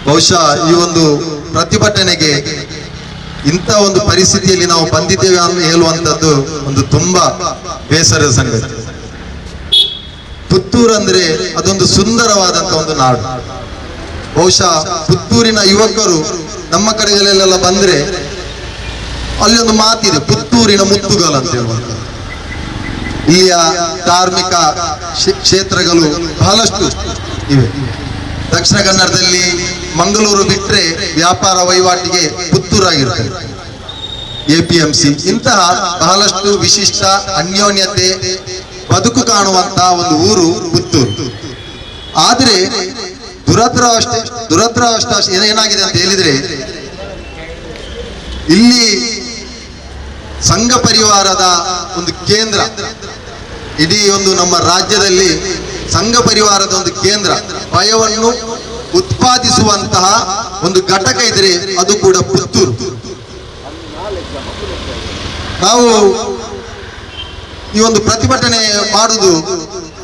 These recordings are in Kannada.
ಬಹುಶಃ ಈ ಒಂದು ಪ್ರತಿಭಟನೆಗೆ ಇಂಥ ಒಂದು ಪರಿಸ್ಥಿತಿಯಲ್ಲಿ ನಾವು ಬಂದಿದ್ದೇವೆ ಅಂತ ಹೇಳುವಂಥದ್ದು ಒಂದು ತುಂಬಾ ಬೇಸರದ ಸಂಗತಿ. ಪುತ್ತೂರು ಅಂದ್ರೆ ಅದೊಂದು ಸುಂದರವಾದಂತ ಒಂದು ನಾಡು. ಬಹುಶಃ ಪುತ್ತೂರಿನ ಯುವಕರು ನಮ್ಮ ಕಡೆಗಳಲ್ಲೆಲ್ಲ ಬಂದ್ರೆ ಅಲ್ಲಿ ಒಂದು ಮಾತಿದೆ, ಪುತ್ತೂರಿನ ಮುತ್ತುಗಳು ಅಂತ ಹೇಳುವಂತ. ಇಲ್ಲಿಯ ಧಾರ್ಮಿಕ ಕ್ಷೇತ್ರಗಳು ಬಹಳಷ್ಟು ಇವೆ. ದಕ್ಷಿಣ ಕನ್ನಡದಲ್ಲಿ ಮಂಗಳೂರು ಬಿಟ್ಟರೆ ವ್ಯಾಪಾರ ವಹಿವಾಟಿಗೆ ಪುತ್ತೂರಾಗಿರ್ತದೆ. APMC ಇಂತಹ ಬಹಳಷ್ಟು ವಿಶಿಷ್ಟ ಅನ್ಯೋನ್ಯತೆ ಬದುಕು ಕಾಣುವಂತಹ ಒಂದು ಊರು ಪುತ್ತೂರು. ಆದ್ರೆ ದುರದೃಷ್ಟ ಏನಾಗಿದೆ ಅಂತ ಹೇಳಿದ್ರೆ, ಇಲ್ಲಿ ಸಂಘ ಪರಿವಾರದ ಒಂದು ಕೇಂದ್ರ, ಇಡೀ ಒಂದು ನಮ್ಮ ರಾಜ್ಯದಲ್ಲಿ ಸಂಘ ಪರಿವಾರದ ಒಂದು ಕೇಂದ್ರ, ಭಯವನ್ನು ಉತ್ಪಾದಿಸುವಂತಹ ಒಂದು ಘಟಕ ಇದ್ರೆ ಅದು ಕೂಡ ಪುತ್ತೂರು. ನಾವು ಈ ಒಂದು ಪ್ರತಿಭಟನೆ ಮಾಡುದು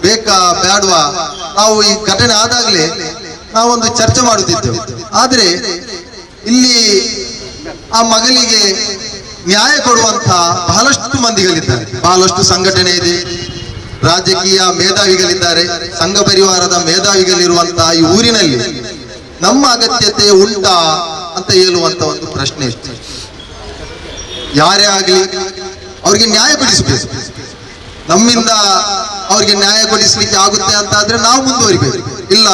ಬೇಕಾ ಬೇಡವಾ, ನಾವು ಈ ಘಟನೆ ಆದಾಗಲೇ ನಾವೊಂದು ಚರ್ಚೆ ಮಾಡುತ್ತಿದ್ದೆವು. ಆದ್ರೆ ಇಲ್ಲಿ ಆ ಮಗಳಿಗೆ ನ್ಯಾಯ ಕೊಡುವಂತಹ ಬಹಳಷ್ಟು ಮಂದಿಗಳಿದ್ದಾರೆ, ಬಹಳಷ್ಟು ಸಂಘಟನೆ ಇದೆ, ರಾಜಕೀಯ ಮೇಧಾವಿಗಳಿದ್ದಾರೆ, ಸಂಘ ಪರಿವಾರದ ಮೇಧಾವಿಗಳಿರುವಂತಹ ಈ ಊರಿನಲ್ಲಿ ನಮ್ಮ ಅಗತ್ಯತೆ ಉಂಟಾ ಅಂತ ಹೇಳುವಂತ ಒಂದು ಪ್ರಶ್ನೆ ಇತ್ತು. ಯಾರೇ ಆಗಲಿ ಅವ್ರಿಗೆ ನ್ಯಾಯ ಕೊಡಿಸಬೇಕು. ನಮ್ಮಿಂದ ಅವ್ರಿಗೆ ನ್ಯಾಯ ಕೊಡಿಸ್ಲಿಕ್ಕೆ ಆಗುತ್ತೆ ಅಂತ ಆದ್ರೆ ನಾವು ಮುಂದುವರಿಬೇಕು. ಇಲ್ಲ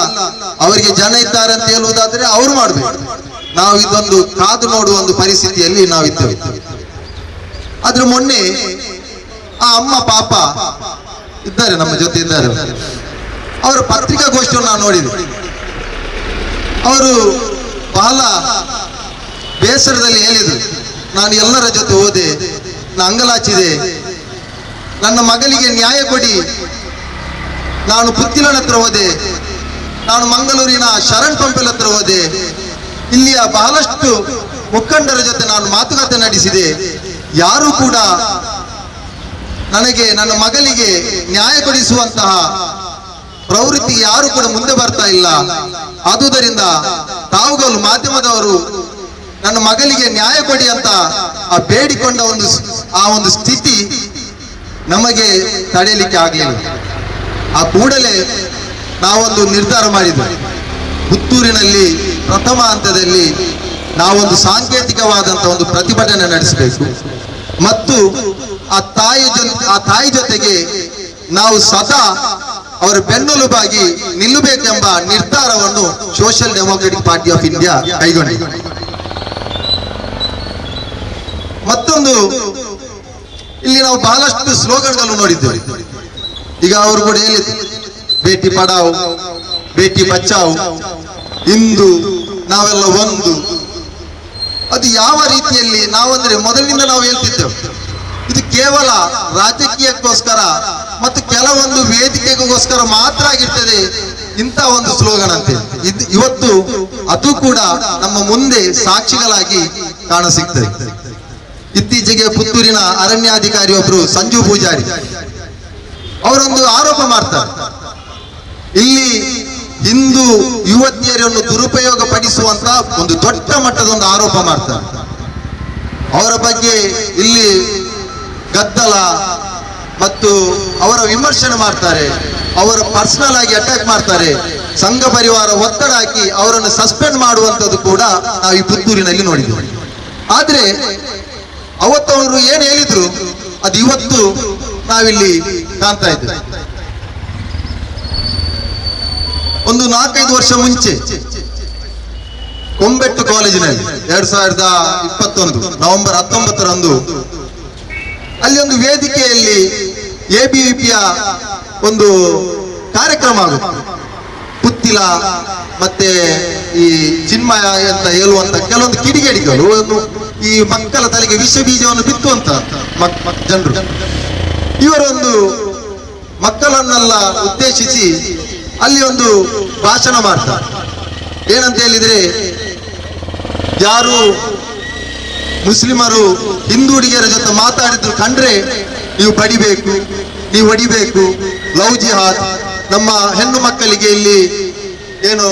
ಅವರಿಗೆ ಜನ ಇದ್ದಾರೆ ಅಂತ ಹೇಳುವುದಾದ್ರೆ ಅವ್ರು ಮಾಡ್ಬೇಕು. ನಾವು ಇದೊಂದು ಕಾದು ನೋಡುವ ಒಂದು ಪರಿಸ್ಥಿತಿಯಲ್ಲಿ ನಾವಿದ್ದೇವೆ. ಆದ್ರೆ ಮೊನ್ನೆ ಆ ಅಮ್ಮ ಪಾಪ ಇದ್ದಾರೆ, ನಮ್ಮ ಜೊತೆ ಇದ್ದಾರೆ, ಅವರ ಪತ್ರಿಕಾಗೋಷ್ಠಿಯನ್ನು ನಾನು ನೋಡಿದೆ. ಅವರು ಬಹಳ ಬೇಸರದಲ್ಲಿ ಹೇಳಿದರು, ನಾನು ಎಲ್ಲರ ಜೊತೆ ಹೋದೆ, ನಾನು ಅಂಗಲಾಚಿದೆ, ನನ್ನ ಮಗಳಿಗೆ ನ್ಯಾಯ ಕೊಡಿ, ನಾನು ಪುತ್ತಿಲನ ಹತ್ರ ಹೋದೆ, ನಾನು ಮಂಗಳೂರಿನ ಶರಣ್ ಪಂಪೆಲ್ ಹತ್ರ ಹೋದೆ, ಇಲ್ಲಿಯ ಬಹಳಷ್ಟು ಮುಖಂಡರ ಜೊತೆ ನಾನು ಮಾತುಕತೆ ನಡೆಸಿದೆ, ಯಾರು ಕೂಡ ನನಗೆ ನನ್ನ ಮಗಳಿಗೆ ನ್ಯಾಯ ಕೊಡಿಸುವಂತಹ ಪ್ರವೃತ್ತಿ ಯಾರು ಕೂಡ ಮುಂದೆ ಬರ್ತಾ ಇಲ್ಲ. ಆದುದರಿಂದ ತಾವುಗಳು ಮಾಧ್ಯಮದವರು ನನ್ನ ಮಗಳಿಗೆ ನ್ಯಾಯ ಕೊಡಿ ಅಂತ ಆ ಬೇಡಿಕೊಂಡ ಒಂದು ಸ್ಥಿತಿ ನಮಗೆ ತಡೆಯಲಿಕ್ಕೆ ಆಗಲಿಲ್ಲ. ಆ ಕೂಡಲೇ ನಾವೊಂದು ನಿರ್ಧಾರ ಮಾಡಿದ್ವಿ, ಪುತ್ತೂರಿನಲ್ಲಿ ಪ್ರಥಮ ಹಂತದಲ್ಲಿ ನಾವೊಂದು ಸಾಂಕೇತಿಕವಾದಂತ ಒಂದು ಪ್ರತಿಭಟನೆ ನಡೆಸಬೇಕು ಮತ್ತು ಆ ತಾಯಿ ಜೊತೆಗೆ ನಾವು ಸದಾ ಅವರ ಬೆನ್ನೆಲುಬಾಗಿ ನಿಲ್ಲಬೇಕೆಂಬ ನಿರ್ಧಾರವನ್ನು social democratic party of India ಕೈಗೊಂಡಿದೆ. ಮತ್ತೊಂದು, ಇಲ್ಲಿ ನಾವು ಬಹಳಷ್ಟು ಸ್ಲೋಗನ್ಗಳು ನೋಡಿದ್ದೇವೆ. ಈಗ ಅವರು ಕೂಡ ಹೇಳಿದ್ರು, ಬೇಟಿ ಪಡಾವ್, ಬೇಟಿ ಬಚಾವ್, ಇಂದು ನಾವೆಲ್ಲ ಒಂದು. ಅದು ಯಾವ ರೀತಿಯಲ್ಲಿ ನಾವಂದ್ರೆ ಮೊದಲಿನಿಂದ ನಾವು ಹೇಳ್ತಿದ್ದೇವೆ, ಇದು ಕೇವಲ ರಾಜಕೀಯಕ್ಕೋಸ್ಕರ ಮತ್ತು ಕೆಲವೊಂದು ವೇದಿಕೆಗೋಸ್ಕರ ಮಾತ್ರ ಆಗಿರ್ತದೆ ಇಂಥ ಒಂದು ಸ್ಲೋಗನ್ ಅಂತ. ಇವತ್ತು ಅದು ಕೂಡ ನಮ್ಮ ಮುಂದೆ ಸಾಕ್ಷಿಗಳಾಗಿ ಕಾಣಸಿಗ್ತದೆ. ಇತ್ತೀಚೆಗೆ ಪುತ್ತೂರಿನ ಅರಣ್ಯಾಧಿಕಾರಿ ಒಬ್ರು ಸಂಜು ಪೂಜಾರಿ ಅವರೊಂದು ಆರೋಪ ಮಾಡ್ತಾರೆ, ಇಲ್ಲಿ ಹಿಂದೂ ಯುವತಿಯರನ್ನು ದುರುಪಯೋಗ ಪಡಿಸುವಂತ ಒಂದು ದೊಡ್ಡ ಮಟ್ಟದ ಒಂದು ಆರೋಪ ಮಾಡ್ತಾರೆ. ಅವರ ಬಗ್ಗೆ ಇಲ್ಲಿ ಗದ್ದಲ ಮತ್ತು ಅವರ ವಿಮರ್ಶನೆ ಮಾಡ್ತಾರೆ, ಅವರ ಪರ್ಸನಲ್ ಆಗಿ ಅಟ್ಯಾಕ್ ಮಾಡ್ತಾರೆ, ಸಂಘ ಪರಿವಾರ ಒತ್ತಡ ಹಾಕಿ ಅವರನ್ನು ಸಸ್ಪೆಂಡ್ ಮಾಡುವಂಥದ್ದು ಕೂಡ ನಾವು ಈ ಪುತ್ತೂರಿನಲ್ಲಿ ನೋಡಿದ್ದೇವೆ. ಆದ್ರೆ ಅವತ್ತು ಅವರು ಏನು ಹೇಳಿದ್ರು ಅದು ಇವತ್ತು ನಾವಿಲ್ಲಿ ಕಾಣ್ತಾ ಇದ್ದೇವೆ. ಒಂದು 4-5 ವರ್ಷ ಮುಂಚೆ ಕೊಂಬೆಟ್ಟು ಕಾಲೇಜಿನಲ್ಲಿ 2021 ನವೆಂಬರ್ 19ರಂದು ಅಲ್ಲಿ ಒಂದು ವೇದಿಕೆಯಲ್ಲಿ ABVPಯ ಒಂದು ಕಾರ್ಯಕ್ರಮ ಆಗುತ್ತೆ. ಪುತ್ತಿಲ ಮತ್ತೆ ಈ ಚಿನ್ಮಯ ಅಂತ ಹೇಳುವಂತ ಕೆಲವೊಂದು ಕಿಡಿಗೇಡಿಗಳು ಈ ಮಕ್ಕಳ ತಲೆಗೆ ವಿಷ ಬೀಜವನ್ನು ಬಿತ್ತುವಂತ ಜನರು, ಇವರೊಂದು ಮಕ್ಕಳನ್ನೆಲ್ಲ ಉದ್ದೇಶಿಸಿ ಅಲ್ಲಿ ಒಂದು ಭಾಷಣ ಮಾಡ್ತಾರೆ. ಏನಂತ ಹೇಳಿದ್ರೆ, ಯಾರು ಮುಸ್ಲಿಮರು ಹಿಂದೂ ಹುಡುಗಿಯರ ಜೊತೆ ಮಾತಾಡಿದ್ರು ಕಂಡ್ರೆ ನೀವು ಬಡಿಬೇಕು, ನೀವು ಹೊಡಿಬೇಕು, ಲವ್ ಜಿಹಾದ್, ನಮ್ಮ ಹೆಣ್ಣು ಮಕ್ಕಳಿಗೆ ಇಲ್ಲಿ ಏನು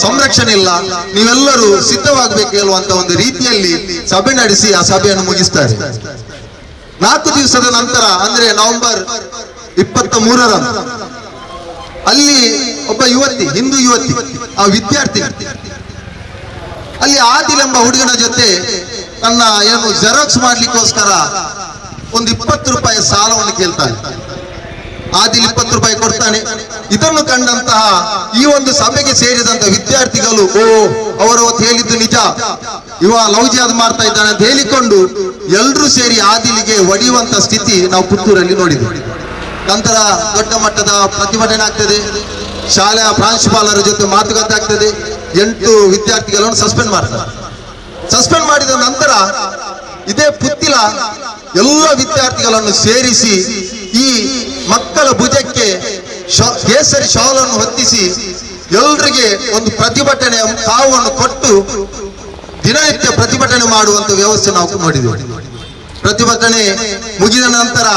ಸಂರಕ್ಷಣೆ ಇಲ್ಲ, ನೀವೆಲ್ಲರೂ ಸಿದ್ಧವಾಗಬೇಕು ಹೇಳುವಂತ ಒಂದು ರೀತಿಯಲ್ಲಿ ಸಭೆ ನಡೆಸಿ ಆ ಸಭೆಯನ್ನು ಮುಗಿಸ್ತಾರೆ. 4 ದಿವಸದ ನಂತರ ಅಂದ್ರೆ ನವೆಂಬರ್ 23ರಂದು ಅಲ್ಲಿ ಒಬ್ಬ ಯುವತಿ, ಹಿಂದೂ ಯುವತಿ, ಆ ವಿದ್ಯಾರ್ಥಿ ಅಲ್ಲಿ ಆದಿಲ್ ಎಂಬ ಹುಡುಗನ ಜೊತೆ ತನ್ನ ಏನು ಜೆರಾಕ್ಸ್ ಮಾಡ್ಲಿಕ್ಕೋಸ್ಕರ ಒಂದು 20 ರೂಪಾಯಿ ಸಾಲವನ್ನು ಕೇಳ್ತಾನೆ. ಆದಿಲ್ 20 ರೂಪಾಯಿ ಕೊಡ್ತಾನೆ. ಇದನ್ನು ಕಂಡಂತಹ ಈ ಒಂದು ಸಭೆಗೆ ಸೇರಿದಂತ ವಿದ್ಯಾರ್ಥಿಗಳು, ಅವರು ಹೇಳಿದ್ದು ನಿಜ, ಇವ ಲವ್ ಜಿಹಾದ್ ಮಾಡ್ತಾ ಇದ್ದಾನೆ ಅಂತ ಹೇಳಿಕೊಂಡು ಎಲ್ರೂ ಸೇರಿ ಆದಿಲಿಗೆ ಒಡೆಯುವಂತ ಸ್ಥಿತಿ ನಾವು ಪುತ್ತೂರಲ್ಲಿ ನೋಡಿದ್ವಿ. ನಂತರ ದೊಡ್ಡ ಮಟ್ಟದ ಪ್ರತಿಭಟನೆ ಆಗ್ತದೆ, ಶಾಲೆಯ ಪ್ರಾಂಶುಪಾಲರ ಜೊತೆ ಮಾತುಕತೆ ಆಗ್ತದೆ, 8 ವಿದ್ಯಾರ್ಥಿಗಳನ್ನು ಸಸ್ಪೆಂಡ್ ಮಾಡ್ತಾರೆ. ಸಸ್ಪೆಂಡ್ ಮಾಡಿದ ನಂತರ ಇದೇ ಪುತ್ತಿಲ ಎಲ್ಲ ವಿದ್ಯಾರ್ಥಿಗಳನ್ನು ಸೇರಿಸಿ ಈ ಮಕ್ಕಳ ಭುಜಕ್ಕೆ ಕೇಸರಿ ಶಾಲನ್ನು ಹೊತ್ತಿಸಿ ಎಲ್ಲರಿಗೆ ಒಂದು ಪ್ರತಿಭಟನೆಯ ಕಾವನ್ನು ಕೊಟ್ಟು ದಿನನಿತ್ಯ ಪ್ರತಿಭಟನೆ ಮಾಡುವಂತ ವ್ಯವಸ್ಥೆ ನಾವು ನೋಡಿದ್ದೇವೆ. ಪ್ರತಿಭಟನೆ ಮುಗಿದ ನಂತರ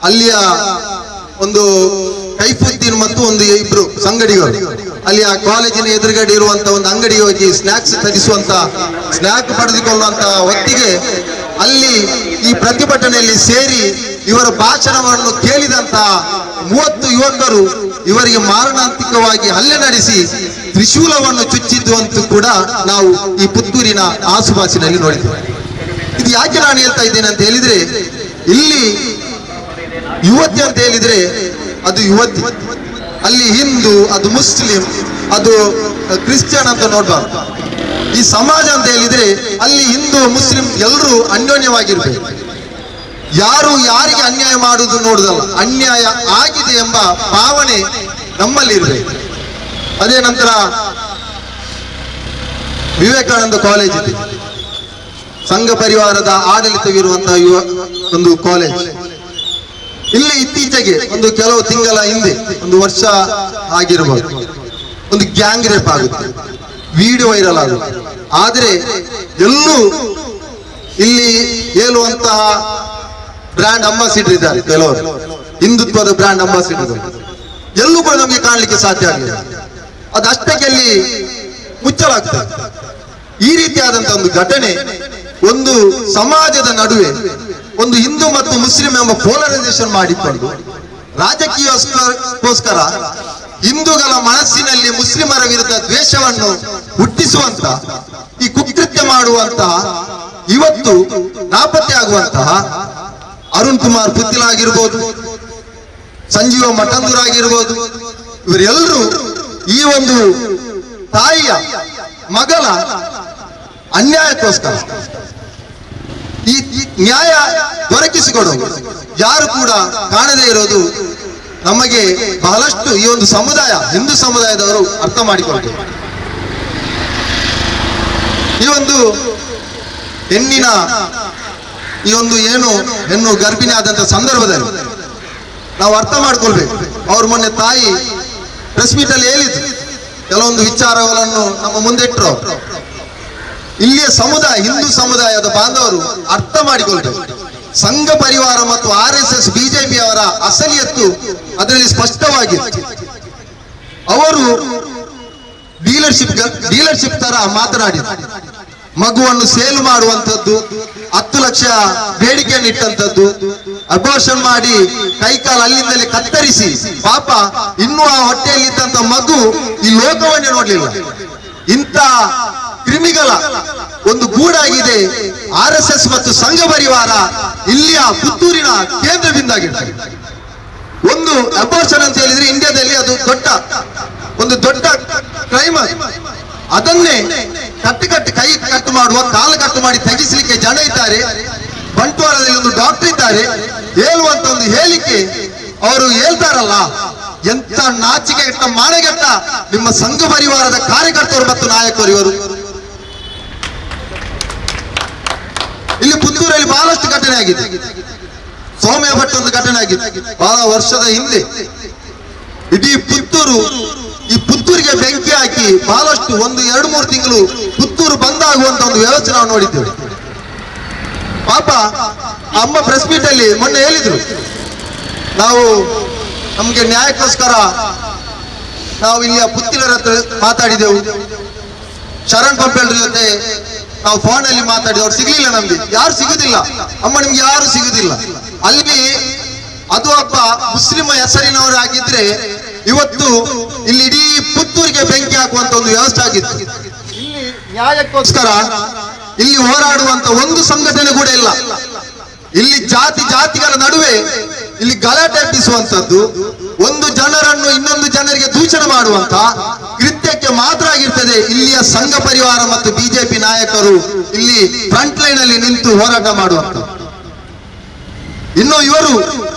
ಅಲ್ಲಿಯ ಒಂದು ಕೈಫುದ್ದೀನ್ ಮತ್ತು ಒಂದು 2 ಸಂಗಡಿಗರು ಅಲ್ಲಿ ಆ ಕಾಲೇಜಿನ ಎದುರುಗಡೆ ಇರುವಂತ ಒಂದು ಅಂಗಡಿಗೆ ಹೋಗಿ ಸ್ನಾಕ್ಸ್ ತರಿಸುವಂತ, ಸ್ನಾಕ್ ಪಡೆದುಕೊಳ್ಳುವಂತ ಹೊತ್ತಿಗೆ ಅಲ್ಲಿ ಈ ಪ್ರತಿಭಟನೆಯಲ್ಲಿ ಸೇರಿ ಇವರ ಭಾಷಣವನ್ನು ಕೇಳಿದಂತ 30 ಯುವಕರು ಇವರಿಗೆ ಮಾರಣಾಂತಿಕವಾಗಿ ಹಲ್ಲೆ ನಡೆಸಿ ತ್ರಿಶೂಲವನ್ನು ಚುಚ್ಚಿದ್ದು ಅಂತೂ ಕೂಡ ನಾವು ಈ ಪುತ್ತೂರಿನ ಆಸುಪಾಸಿನಲ್ಲಿ ನೋಡಿದ್ದೇವೆ. ಇದು ಯಾಕೆ ನಾನು ಹೇಳ್ತಾ ಇದ್ದೇನೆ ಅಂತ ಹೇಳಿದ್ರೆ, ಇಲ್ಲಿ ಯುವತಿ ಅಂತ ಹೇಳಿದ್ರೆ ಅದು ಯುವತಿ, ಅಲ್ಲಿ ಹಿಂದೂ, ಅದು ಮುಸ್ಲಿಂ, ಅದು ಕ್ರಿಶ್ಚಿಯನ್ ಅಂತ ನೋಡ್ಬಾರ್ದು. ಈ ಸಮಾಜ ಅಂತ ಹೇಳಿದ್ರೆ ಅಲ್ಲಿ ಹಿಂದೂ ಮುಸ್ಲಿಂ ಎಲ್ಲರೂ ಅನ್ಯೋನ್ಯವಾಗಿರ್ಬೇಕು. ಯಾರು ಯಾರಿಗೆ ಅನ್ಯಾಯ ಮಾಡುವುದು ನೋಡುದಲ್ಲ, ಅನ್ಯಾಯ ಆಗಿದೆ ಎಂಬ ಭಾವನೆ ನಮ್ಮಲ್ಲಿ ಇರಬೇಕು. ಅದೇ ನಂತರ ವಿವೇಕಾನಂದ ಕಾಲೇಜ್ ಇದೆ, ಸಂಘ ಪರಿವಾರದ ಆಡಳಿತವಿರುವಂತಹ ಒಂದು ಕಾಲೇಜ್. ಇಲ್ಲಿ ಇತ್ತೀಚೆಗೆ ಒಂದು ಕೆಲವು ತಿಂಗಳ ಹಿಂದೆ, 1 ವರ್ಷ ಆಗಿರಬಹುದು, ಒಂದು ಗ್ಯಾಂಗ್ ರೇಪ್ ಆಗುತ್ತೆ, ವಿಡಿಯೋ ವೈರಲ್ ಆಗುತ್ತೆ. ಆದ್ರೆ ಎಲ್ಲೂ ಇಲ್ಲಿ ಹೇಳುವಂತಹ ಬ್ರ್ಯಾಂಡ್ ಅಂಬಾಸಿಡರ್ ಇದ್ದಾರೆ, ಕೆಲವರು ಹಿಂದುತ್ವದ ಬ್ರ್ಯಾಂಡ್ ಅಂಬಾಸಿಡರ್, ಎಲ್ಲೂ ಕೂಡ ನಮಗೆ ಕಾಣಲಿಕ್ಕೆ ಸಾಧ್ಯ ಆಗಲಿಲ್ಲ. ಅದಷ್ಟಕ್ಕೆ ಅಲ್ಲಿ ಮುಚ್ಚಲಾಗ್ತದೆ. ಈ ರೀತಿಯಾದಂತಹ ಒಂದು ಘಟನೆ ಒಂದು ಸಮಾಜದ ನಡುವೆ ಒಂದು ಹಿಂದೂ ಮತ್ತು ಮುಸ್ಲಿಂ ಎಂಬ ಪೋಲರೈಸೇಷನ್ ಮಾಡಿಕೊಂಡು ರಾಜಕೀಯಕ್ಕೋಸ್ಕರ ಹಿಂದೂಗಳ ಮನಸ್ಸಿನಲ್ಲಿ ಮುಸ್ಲಿಮರ ವಿರುದ್ಧ ದ್ವೇಷವನ್ನು ಹುಟ್ಟಿಸುವಂತ, ಈ ಕುಕೃತ್ಯ ಮಾಡುವಂತಹ, ಇವತ್ತು ನಾಪತ್ತೆ ಆಗುವಂತಹ ಅರುಣ್ ಕುಮಾರ್ ಪುತ್ತಿಲ ಆಗಿರ್ಬೋದು, ಸಂಜೀವ ಮಠಂದೂರ್ ಆಗಿರ್ಬೋದು, ಇವರೆಲ್ಲರೂ ಈ ಒಂದು ತಾಯಿಯ ಮಗಳ ಅನ್ಯಾಯಕ್ಕೋಸ್ಕರ ಈ ನ್ಯಾಯ ದೊರಕಿಸಿಕೊಡೋದು ಯಾರು ಕೂಡ ಕಾಣದೇ ಇರೋದು ನಮಗೆ ಬಹಳಷ್ಟು ಈ ಒಂದು ಸಮುದಾಯ, ಹಿಂದೂ ಸಮುದಾಯದವರು ಅರ್ಥ ಮಾಡಿಕೊಳ್ತಾರೆ. ಈ ಒಂದು ಹೆಣ್ಣಿನ ಈ ಒಂದು ಹೆಣ್ಣು ಗರ್ಭಿಣಿ ಆದಂತ ಸಂದರ್ಭದಲ್ಲಿ ನಾವು ಅರ್ಥ ಮಾಡ್ಕೊಳ್ಬೇಕು. ಅವ್ರ ಮೊನ್ನೆ ತಾಯಿ ಪ್ರೆಸ್ ಮೀಟ್ ಅಲ್ಲಿ ಹೇಳಿದ್ರು, ಕೆಲವೊಂದು ವಿಚಾರಗಳನ್ನು ನಮ್ಮ ಮುಂದೆ ಇಟ್ಟರು. ಇಲ್ಲಿಯ ಸಮುದಾಯ, ಹಿಂದೂ ಸಮುದಾಯದ ಬಾಂಧವರು ಅರ್ಥ ಮಾಡಿಕೊಳ್ಬೇಕು. ಸಂಘ ಪರಿವಾರ ಮತ್ತು RSS BJP ಅವರ ಅಸಲಿಯತ್ತು ಅದರಲ್ಲಿ ಸ್ಪಷ್ಟವಾಗಿತ್ತು. ಅವರು ಡೀಲರ್ಶಿಪ್ ತರ ಮಾತನಾಡಿದ್ರು. ಮಗುವನ್ನು ಸೇಲ್ ಮಾಡುವಂತದ್ದು, 10 ಲಕ್ಷ ಬೇಡಿಕೆಯನ್ನು ಇಟ್ಟಂತದ್ದು, ಅಬೋರ್ಷನ್ ಮಾಡಿ ಕೈಕಾಲು ಅಲ್ಲಿಂದಲೇ ಕತ್ತರಿಸಿ, ಪಾಪ ಇನ್ನೂ ಆ ಹೊಟ್ಟೆಯಲ್ಲಿದ್ದಂತ ಮಗು ಈ ಲೋಕವನ್ನೇ ನೋಡ್ಲಿಲ್ಲ. ಇಂಥ ಕ್ರಿಮಿಗಳ ಒಂದು ಗೂಡಾಗಿದೆ RSS ಮತ್ತು ಸಂಘ ಪರಿವಾರ ಇಲ್ಲಿಯ ಪುತ್ತೂರಿನ ಕೇಂದ್ರ ಬಿಂದಾಗಿರ್ತದೆ. ಒಂದು ಅಬೋರ್ಷನ್ ಅಂತ ಹೇಳಿದ್ರೆ ಇಂಡಿಯಾದಲ್ಲಿ ಅದು ದೊಡ್ಡ ಕ್ರೈಮ್. ಅದನ್ನೇ ಕೈ ಕಟ್ಟು ಮಾಡುವ, ಕಾಲು ಕಟ್ಟು ಮಾಡಿ ತೆಗಿಸಲಿಕ್ಕೆ ಜನ ಇದ್ದಾರೆ. ಬಂಟ್ವಾಳದಲ್ಲಿ ಒಂದು ಡಾಕ್ಟರ್ ಇದ್ದಾರೆ, ಹೇಳುವಂತ ಒಂದು ಹೇಳಿಕೆ ಅವರು ಹೇಳ್ತಾರಲ್ಲ, ಎಂತ ನಾಚಿಕೆಗೆಟ್ಟ ಮಾನಗೆಟ್ಟ ನಿಮ್ಮ ಸಂಘ ಪರಿವಾರದ ಕಾರ್ಯಕರ್ತರು ಮತ್ತು ನಾಯಕರು ಇವರು. ಇಲ್ಲಿ ಪುತ್ತೂರಲ್ಲಿ ಬಹಳಷ್ಟು ಘಟನೆ ಆಗಿದೆ. ಸೌಮ್ಯ ಭಟ್ ಒಂದು ಘಟನೆ ಆಗಿದೆ ಬಹಳ ವರ್ಷದ ಹಿಂದೆ. ಇಡೀ ಈ ಪುತ್ತೂರಿಗೆ ಬೆಂಕಿ ಹಾಕಿ ಬಹಳಷ್ಟು 1-2-3 ತಿಂಗಳು ಪುತ್ತೂರು ಬಂದಾಗುವಂತ ಒಂದು ವ್ಯವಸ್ಥೆ ನಾವು ನೋಡಿದ್ದೇವೆ. ಪಾಪ ಅಮ್ಮ ಪ್ರೆಸ್ ಮೀಟ್ ಅಲ್ಲಿ ಮೊನ್ನೆ ಹೇಳಿದ್ರು, ನಾವು ನಮ್ಗೆ ನ್ಯಾಯಕ್ಕೋಸ್ಕರ ನಾವು ಇಲ್ಲಿಯ ಪುತ್ತಿಲರ ಹತ್ರ ಮಾತಾಡಿದೆವು, ಶರಣ್ ಪಂಪೆಲ್ರ ಜೊತೆ ನಾವು ಫೋನ್ ಅಲ್ಲಿ ಮಾತಾಡಿದೆವು. ಅವ್ರು ಸಿಗ್ಲಿಲ್ಲ, ನಮ್ಗೆ ಯಾರು ಸಿಗುದಿಲ್ಲ ಅಮ್ಮ, ನಿಮ್ಗೆ ಯಾರು ಸಿಗುದಿಲ್ಲ. ಅಲ್ಲಿ ಅದು ಒಬ್ಬ ಮುಸ್ಲಿಂ ಹೆಸರಿನವರಾಗಿದ್ರೆ ಇವತ್ತು ಇಲ್ಲಿ ಇಡೀ ಪುತ್ತೂರಿಗೆ ಬೆಂಕಿ ಹಾಕುವಂತ ಒಂದು ವ್ಯವಸ್ಥೆ ಆಗಿತ್ತು. ಇಲ್ಲಿ ನ್ಯಾಯಕ್ಕೋಸ್ಕರ ಇಲ್ಲಿ ಹೋರಾಡುವಂತ ಒಂದು ಸಂಘಟನೆ ಕೂಡ ಇಲ್ಲ. ಇಲ್ಲಿ ಜಾತಿಗಳ ನಡುವೆ ಇಲ್ಲಿ ಗಲಾಟೆ ಎಬ್ಬಿಸುವಂತದ್ದು, ಒಂದು ಜನರನ್ನು ಇನ್ನೊಂದು ಜನರಿಗೆ ದೂಷಣೆ ಮಾಡುವಂತ ಕೃತ್ಯಕ್ಕೆ ಮಾತ್ರ ಆಗಿರ್ತದೆ ಇಲ್ಲಿಯ ಸಂಘ ಪರಿವಾರ ಮತ್ತು ಬಿಜೆಪಿ ನಾಯಕರು ಇಲ್ಲಿ ಫ್ರಂಟ್ ಲೈನ್ ಅಲ್ಲಿ ನಿಂತು ಹೋರಾಟ ಮಾಡುವಂತ. ಇನ್ನು ಇವರು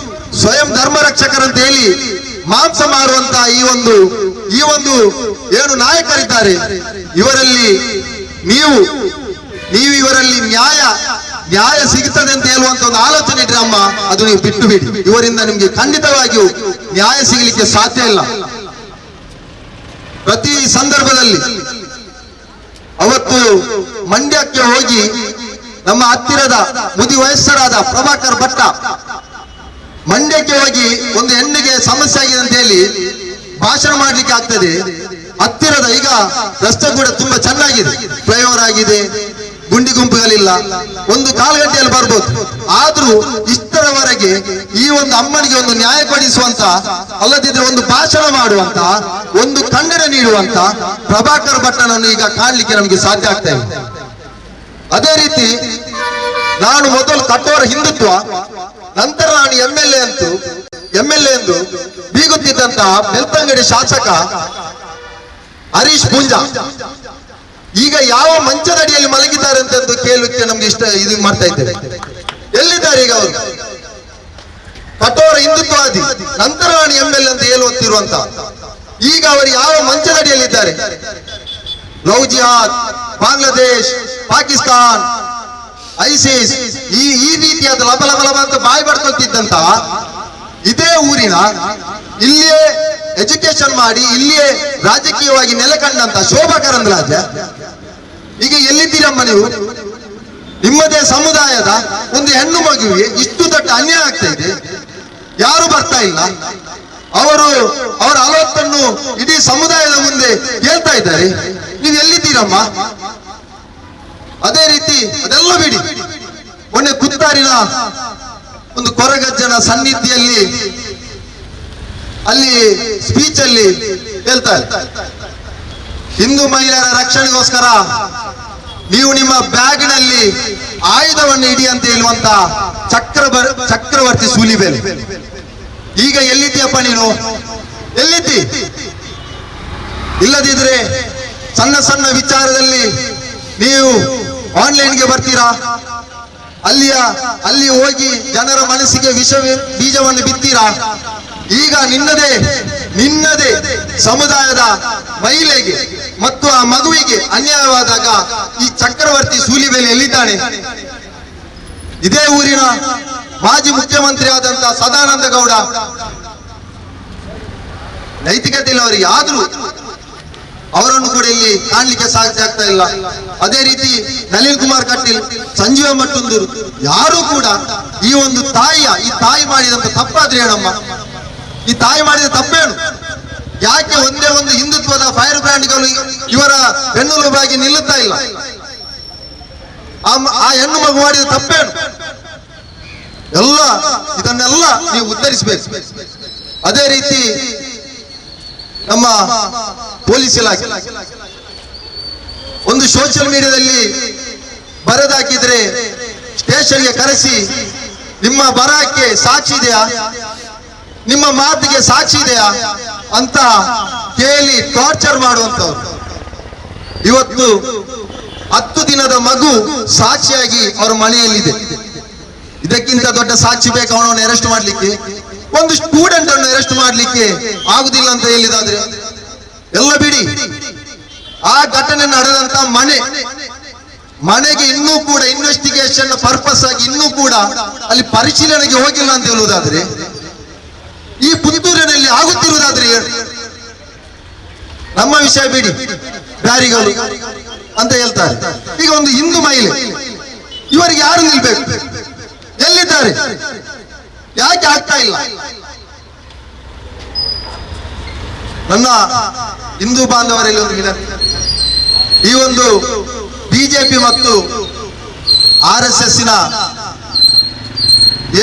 ಸ್ವಯಂ ಧರ್ಮ ರಕ್ಷಕರಂತ ಹೇಳಿ ಮಾಂಸ ಮಾರುವಂತ ಈ ಒಂದು ಏನು ನಾಯಕರಿದ್ದಾರೆ, ಇವರಲ್ಲಿ ನೀವು ಇವರಲ್ಲಿ ನ್ಯಾಯ ಸಿಗುತ್ತದೆ ಅಂತ ಹೇಳುವಂತ ಒಂದು ಆಲೋಚನೆ ಇದ್ರೆ ಅಮ್ಮ, ಅದು ನೀವು ಬಿಟ್ಟು ಬಿಡಿ. ಇವರಿಂದ ನಿಮ್ಗೆ ಖಂಡಿತವಾಗಿಯೂ ನ್ಯಾಯ ಸಿಗಲಿಕ್ಕೆ ಸಾಧ್ಯ ಇಲ್ಲ. ಪ್ರತಿ ಸಂದರ್ಭದಲ್ಲಿ ಅವತ್ತು ಮಂಡ್ಯಕ್ಕೆ ಹೋಗಿ ನಮ್ಮ ಹತ್ತಿರದ ಮುದಿ ವಯಸ್ಸರಾದ ಪ್ರಭಾಕರ್ ಭಟ್ಟ ಮಂಡ್ಯಕ್ಕೆ ಹೋಗಿ ಒಂದು ಹೆಣ್ಣಿಗೆ ಸಮಸ್ಯೆ ಆಗಿದೆ ಅಂತ ಹೇಳಿ ಭಾಷಣ ಮಾಡ್ಲಿಕ್ಕೆ ಆಗ್ತದೆ. ಹತ್ತಿರದ ಈಗ ರಸ್ತೆ ಕೂಡ ತುಂಬಾ ಚೆನ್ನಾಗಿದೆ, ಫ್ಲೈಓವರ್ ಆಗಿದೆ, ಗುಂಡಿ ಗುಂಪುಗಳಿಲ್ಲ, ಒಂದು ಕಾಲ್ಗಟ್ಟೆಯಲ್ಲಿ ಬರ್ಬೋದು. ಆದ್ರೂ ಇಷ್ಟರವರೆಗೆ ಈ ಒಂದು ಅಮ್ಮನಿಗೆ ಒಂದು ನ್ಯಾಯ ಕೊಡಿಸುವಂತ, ಅಲ್ಲದಿದ್ರೆ ಒಂದು ಭಾಷಣ ಮಾಡುವಂತ, ಒಂದು ಖಂಡನೆ ನೀಡುವಂತ ಪ್ರಭಾಕರ್ ಭಟ್ಟನನ್ನು ಈಗ ಕಾಣ್ಲಿಕ್ಕೆ ನಮ್ಗೆ ಸಾಧ್ಯ ಆಗ್ತಾ ಇದೆ. ಅದೇ ರೀತಿ ನಾನು ಮೊದಲು ಕಠೋರ ಹಿಂದುತ್ವ, ನಂತರ ನಾನು ಎಂ ಎಲ್ ಎ ಎಂದು ಬೀಗುತ್ತಿದ್ದಂತ ಬೆಳ್ತಂಗಡಿ ಶಾಸಕ ಹರೀಶ್ ಪೂಂಜಾ ಈಗ ಯಾವ ಮಂಚದಡಿಯಲ್ಲಿ ಮಲಗಿದ್ದಾರೆ ಅಂತ ಕೇಳಲಿಕ್ಕೆ ನಮ್ಗೆ ಇದು ಮಾಡ್ತಾ ಇದ್ದೇವೆ. ಎಲ್ಲಿದ್ದಾರೆ ಈಗ ಅವರು? ಕಠೋರ ಹಿಂದುತ್ವವಾದಿ, ನಂತರ ನಾನು ಎಂ ಎಲ್ ಎ ಅಂತ ಹೇಳುತ್ತಿರುವಂತ, ಈಗ ಅವರು ಯಾವ ಮಂಚದಡಿಯಲ್ಲಿದ್ದಾರೆ? ಲವ್ ಜಿಹಾದ್, ಬಾಂಗ್ಲಾದೇಶ್, ಪಾಕಿಸ್ತಾನ್, ಐಸಿಸ್, ಈ ರೀತಿಯಾದ ಲಬ ಅಂತ ಬಾಯಿ ಬಡ್ಕೊಳ್ತಿದ್ದಂತ ಇದೇ ಊರಿನ ಇಲ್ಲಿಯೇ ಎಜುಕೇಶನ್ ಮಾಡಿ ಇಲ್ಲಿಯೇ ರಾಜಕೀಯವಾಗಿ ನೆಲೆಕಂಡಂತ ಶೋಭಾ ಕರಂದ್ಲಾಜೆ ಈಗ ಎಲ್ಲಿದ್ದೀರಮ್ಮ ನೀವು? ನಿಮ್ಮದೇ ಸಮುದಾಯದ ಒಂದು ಹೆಣ್ಣು ಮಗುವಿಗೆ ಇಷ್ಟು ದೊಡ್ಡ ಅನ್ಯಾಯ ಆಗ್ತಾ ಇದೆ, ಯಾರು ಬರ್ತಾ ಇಲ್ಲ. ಅವರ ಆಲೋಚನ್ನು ಇಡೀ ಸಮುದಾಯದ ಮುಂದೆ ಹೇಳ್ತಾ ಇದ್ದಾರೆ, ನೀವು ಎಲ್ಲಿದ್ದೀರಮ್ಮ? ಅದೇ ರೀತಿ ಅದೆಲ್ಲ ಬಿಡಿ, ಮೊನ್ನೆ ಕುತ್ತಾರಿನ ಒಂದು ಕೊರಗಜ್ಜನ ಸನ್ನಿಧಿಯಲ್ಲಿ ಅಲ್ಲಿ ಸ್ಪೀಚ್ ಅಲ್ಲಿ ಹೇಳ್ತಾರೆ, ಹಿಂದೂ ಮಹಿಳೆಯರ ರಕ್ಷಣೆಗೋಸ್ಕರ ನೀವು ನಿಮ್ಮ ಬ್ಯಾಗ್ನಲ್ಲಿ ಆಯುಧವನ್ನು ಇಡಿ ಅಂತ ಹೇಳುವಂತ ಚಕ್ರವರ್ತಿ ಸೂಲಿಬೇಲೆ. ಈಗ ಎಲ್ಲಿದ್ದೀಯಪ್ಪ ನೀನು? ಎಲ್ಲಿದ್ದಿ? ಇಲ್ಲದಿದ್ರೆ ಸಣ್ಣ ವಿಚಾರದಲ್ಲಿ ನೀವು ಆನ್ಲೈನ್ಗೆ ಬರ್ತೀರಾ, ಅಲ್ಲಿ ಹೋಗಿ ಜನರ ಮನಸ್ಸಿಗೆ ಬೀಜವನ್ನು ಬಿತ್ತೀರಾ. ಈಗ ನಿನ್ನದೇ ಸಮುದಾಯದ ಮಹಿಳೆಗೆ ಮತ್ತು ಆ ಮಗುವಿಗೆ ಅನ್ಯಾಯವಾದಾಗ ಈ ಚಕ್ರವರ್ತಿ ಸೂಲಿಬೇಲೆ ಎಲ್ಲಿದ್ದಾನೆ? ಇದೇ ಊರಿನ ಮಾಜಿ ಮುಖ್ಯಮಂತ್ರಿ ಆದಂತ ಸದಾನಂದ ಗೌಡ, ನೈತಿಕತೆ ಇಲ್ಲ ಅವರಿಗೆ, ಆದ್ರೂ ಅವರನ್ನು ಕೂಡ ಇಲ್ಲಿ ಕಾಣ್ಲಿಕ್ಕೆ ಸಾಧ್ಯ ಆಗ್ತಾ ಇಲ್ಲ. ಅದೇ ರೀತಿ ನಳಿನ್ ಕುಮಾರ್ ಕಟೀಲ್, ಸಂಜೀವ ಮಟ್ಟುಂದೂರು, ಯಾರು ಕೂಡ ಈ ಒಂದು ಈ ತಾಯಿ ಮಾಡಿದಂತ ತಪ್ಪಾದ್ರೆ ಏನಮ್ಮ? ಈ ತಾಯಿ ಮಾಡಿದ ತಪ್ಪೇನು? ಯಾಕೆ ಒಂದೇ ಒಂದು ಹಿಂದುತ್ವದ ಫೈರ್ ಬ್ರ್ಯಾಂಡ್ಗಳು ಇವರ ಬೆನ್ನೆಲುಬಾಗಿ ನಿಲ್ಲುತ್ತಾ ಇಲ್ಲ? ಆ ಹೆಣ್ಣು ಮಗು ಮಾಡಿದ ತಪ್ಪೇನು? ಇದನ್ನೆಲ್ಲ ನೀವು ಉತ್ತರಿಸಬೇಕು. ಅದೇ ರೀತಿ ನಮ್ಮ ಪೊಲೀಸ್ ಇಲಾಖೆ ಒಂದು ಸೋಷಿಯಲ್ ಮೀಡಿಯಾದಲ್ಲಿ ಬರೆದಾಕಿದ್ರೆ ಸ್ಟೇಷನ್ಗೆ ಕರೆಸಿ ನಿಮ್ಮ ಬರಹಕ್ಕೆ ಸಾಕ್ಷಿ ಇದೆಯಾ, ನಿಮ್ಮ ಮಾತಿಗೆ ಸಾಕ್ಷಿ ಇದೆಯಾ ಅಂತ ಕೇಳಿ ಟಾರ್ಚರ್ ಮಾಡುವಂತವ್ರು. ಇವತ್ತು 10 ದಿನದ ಮಗು ಸಾಕ್ಷಿಯಾಗಿ ಅವರ ಮನೆಯಲ್ಲಿದೆ. ಇದಕ್ಕಿಂತ ದೊಡ್ಡ ಸಾಕ್ಷಿ ಬೇಕು ಅವನನ್ನು ಅರೆಸ್ಟ್ ಮಾಡ್ಲಿಕ್ಕೆ? ಒಂದು ಸ್ಟೂಡೆಂಟ್ ಅನ್ನು ಅರೆಸ್ಟ್ ಮಾಡ್ಲಿಕ್ಕೆ ಆಗುದಿಲ್ಲ ಅಂತ ಹೇಳಿದಾದ್ರೆ ಎಲ್ಲ ಬಿಡಿ. ಆ ಘಟನೆ ನಡೆದಂತ ಮನೆಗೆ ಇನ್ನೂ ಕೂಡ ಇನ್ವೆಸ್ಟಿಗೇಷನ್ ಪರ್ಪಸ್ ಆಗಿ ಇನ್ನೂ ಕೂಡ ಅಲ್ಲಿ ಪರಿಶೀಲನೆಗೆ ಹೋಗಿಲ್ಲ ಅಂತ ಹೇಳುವುದಾದ್ರೆ, ಈ ಪುತ್ತೂರಿನಲ್ಲಿ ಆಗುತ್ತಿರುವುದಾದ್ರೆ ನಮ್ಮ ವಿಷಯ ಬಿಡಿ, ದಾರಿಗಳು ಅಂತ ಹೇಳ್ತಾರೆ. ಈಗ ಒಂದು ಹಿಂದೂ ಮಹಿಳೆ, ಇವರಿಗೆ ಯಾರು ನಿಲ್ಬೇಕು? ಎಲ್ಲಿದ್ದಾರೆ? ಯಾಕೆ ಆಗ್ತಾ ಇಲ್ಲ? ನನ್ನ ಹಿಂದೂ ಬಾಂಧವರಲ್ಲಿ ಒಂದು ವಿನಂತಿ, ಈ ಒಂದು ಬಿಜೆಪಿ ಮತ್ತು RSSನ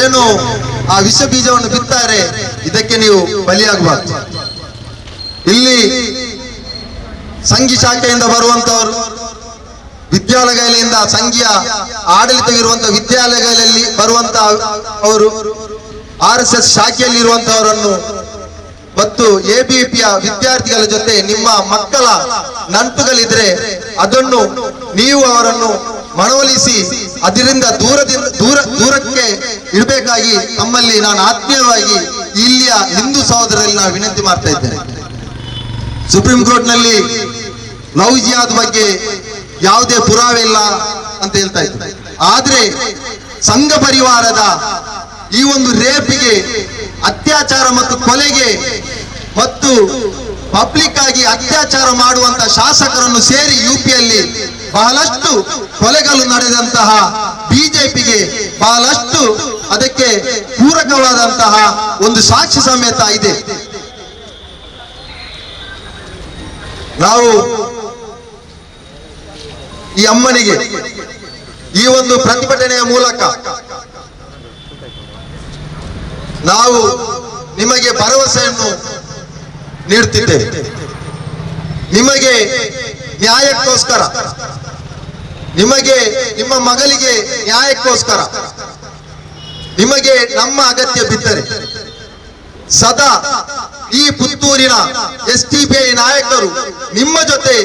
ಏನು ಆ ವಿಷ ಬೀಜವನ್ನು ಬಿತ್ತಾರೆ, ಇದಕ್ಕೆ ನೀವು ಬಲಿಯಾಗಬಾರ್ದು. ಇಲ್ಲಿ ಸಂಘಿ ಶಾಖೆಯಿಂದ ಬರುವಂತವರು, ವಿದ್ಯಾಲಯಗಳಿಂದ ಸಂಘೀಯ ಆಡಳಿತವಿರುವಂತಹ ವಿದ್ಯಾಲಯಗಳಲ್ಲಿ ಬರುವಂತಹ ಅವರು, RSS ಶಾಖೆಯಲ್ಲಿ ಇರುವಂತಹವರನ್ನು ಮತ್ತು ABVPಯ ವಿದ್ಯಾರ್ಥಿಗಳ ಜೊತೆ ನಿಮ್ಮ ಮಕ್ಕಳ ನಂಟುಗಳಿದ್ರೆ ಅದನ್ನು ನೀವು ಅವರನ್ನು ಮನವೊಲಿಸಿ ಅದರಿಂದ ದೂರಕ್ಕೆ ಇಡಬೇಕಾಗಿ ತಮ್ಮಲ್ಲಿ ನಾನು ಆತ್ಮೀಯವಾಗಿ ಇಲ್ಲಿಯ ಹಿಂದೂ ಸಹೋದರರಲ್ಲಿ ನಾನು ವಿನಂತಿ ಮಾಡ್ತಾ ಇದ್ದೇನೆ. ಸುಪ್ರೀಂ ಕೋರ್ಟ್ನಲ್ಲಿ ಲವ್ ಜಿಹಾದ್ ಬಗ್ಗೆ ಯಾವುದೇ ಪುರಾವೆ ಇಲ್ಲ ಅಂತ ಹೇಳ್ತಾ ಇದ್ದಾರೆ. ಆದ್ರೆ ಸಂಘ ಪರಿವಾರದ ಈ ಒಂದು ರೇಪಿಗೆ, ಅತ್ಯಾಚಾರ ಮತ್ತು ಕೊಲೆಗೆ ಮತ್ತು ಪಬ್ಲಿಕ್ ಆಗಿ ಅತ್ಯಾಚಾರ ಮಾಡುವಂತಹ ಶಾಸಕರನ್ನು ಸೇರಿ UPಯಲ್ಲಿ ಬಹಳಷ್ಟು ಕೊಲೆಗಳು ನಡೆದಂತಹ ಬಿಜೆಪಿಗೆ ಬಹಳಷ್ಟು ಅದಕ್ಕೆ ಪೂರಕವಾದಂತಹ ಒಂದು ಸಾಕ್ಷಿ ಸಮೇತ ಇದೆ. ನಾವು ಈ ಅಮ್ಮನಿಗೆ ಈ ಒಂದು ಪ್ರತಿಭಟನೆಯ ಮೂಲಕ ನಾವು ನಿಮಗೆ ಭರವಸೆಯನ್ನು ನೀಡುತ್ತಿದ್ದೇವೆ. ನಿಮಗೆ ನ್ಯಾಯಕ್ಕೋಸ್ಕರ, ನಿಮಗೆ ನಿಮ್ಮ ಮಗಳಿಗೆ ನ್ಯಾಯಕ್ಕೋಸ್ಕರ ನಿಮಗೆ ನಮ್ಮ ಅಗತ್ಯ ಬಿದ್ದರೆ ಸದಾ ಈ ಪುತ್ತೂರಿನ SDPI ನಾಯಕರು ನಿಮ್ಮ ಜೊತೆ